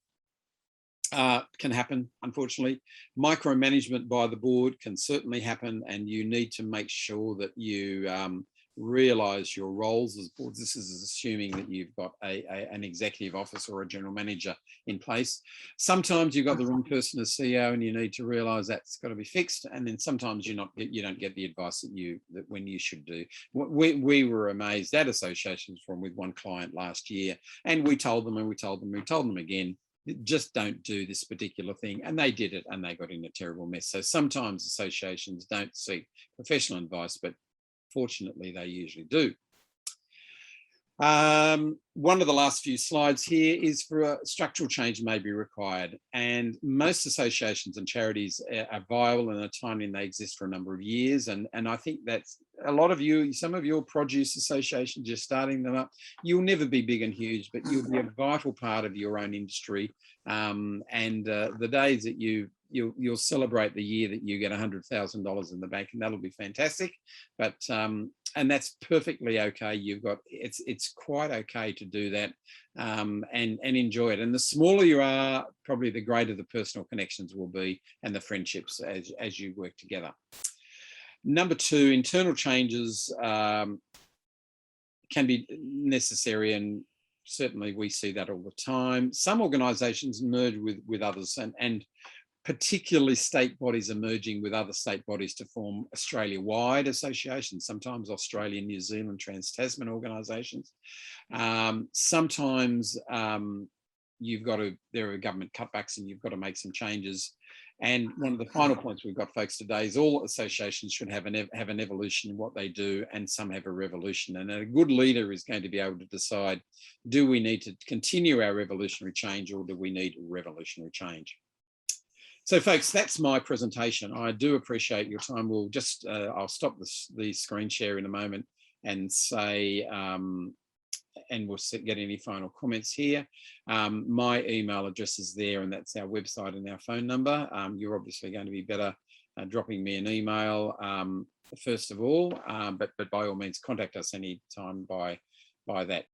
Speaker 1: can happen, unfortunately. Micromanagement by the board can certainly happen, and you need to make sure that you realise your roles as boards. This is assuming that you've got an executive officer or a general manager in place. Sometimes you've got the wrong person as CEO, and you need to realise that's got to be fixed. And then sometimes you don't get the advice that when you should do. We were amazed at associations with one client last year, and we told them again, just don't do this particular thing, and they did it, and they got in a terrible mess. So sometimes associations don't seek professional advice, but fortunately they usually do. One of the last few slides here is for a structural change may be required, and most associations and charities are viable and are timely, and they exist for a number of years. And I think that's a lot of you, some of your produce associations, you're starting them up. You'll never be big and huge, but you'll be a vital part of your own industry. The days that you'll celebrate the year that you get $100,000 in the bank, and that'll be fantastic. But and that's perfectly okay. It's quite okay to do that and enjoy it. And the smaller you are, probably the greater the personal connections will be and the friendships as you work together. Number two, internal changes can be necessary, and certainly we see that all the time. Some organisations merge with others, and particularly state bodies are merging with other state bodies to form Australia-wide associations, sometimes Australia, New Zealand, Trans-Tasman organisations. Sometimes there are government cutbacks and you've got to make some changes. And one of the final points we've got, folks, today is all associations should have an evolution in what they do, and some have a revolution. And a good leader is going to be able to decide, do we need to continue our revolutionary change, or do we need revolutionary change? So, folks, that's my presentation. I do appreciate your time. We'll just, I'll stop the screen share in a moment and say, and we'll get any final comments here. My email address is there, and that's our website and our phone number. You're obviously going to be better dropping me an email first of all, but by all means, contact us anytime by that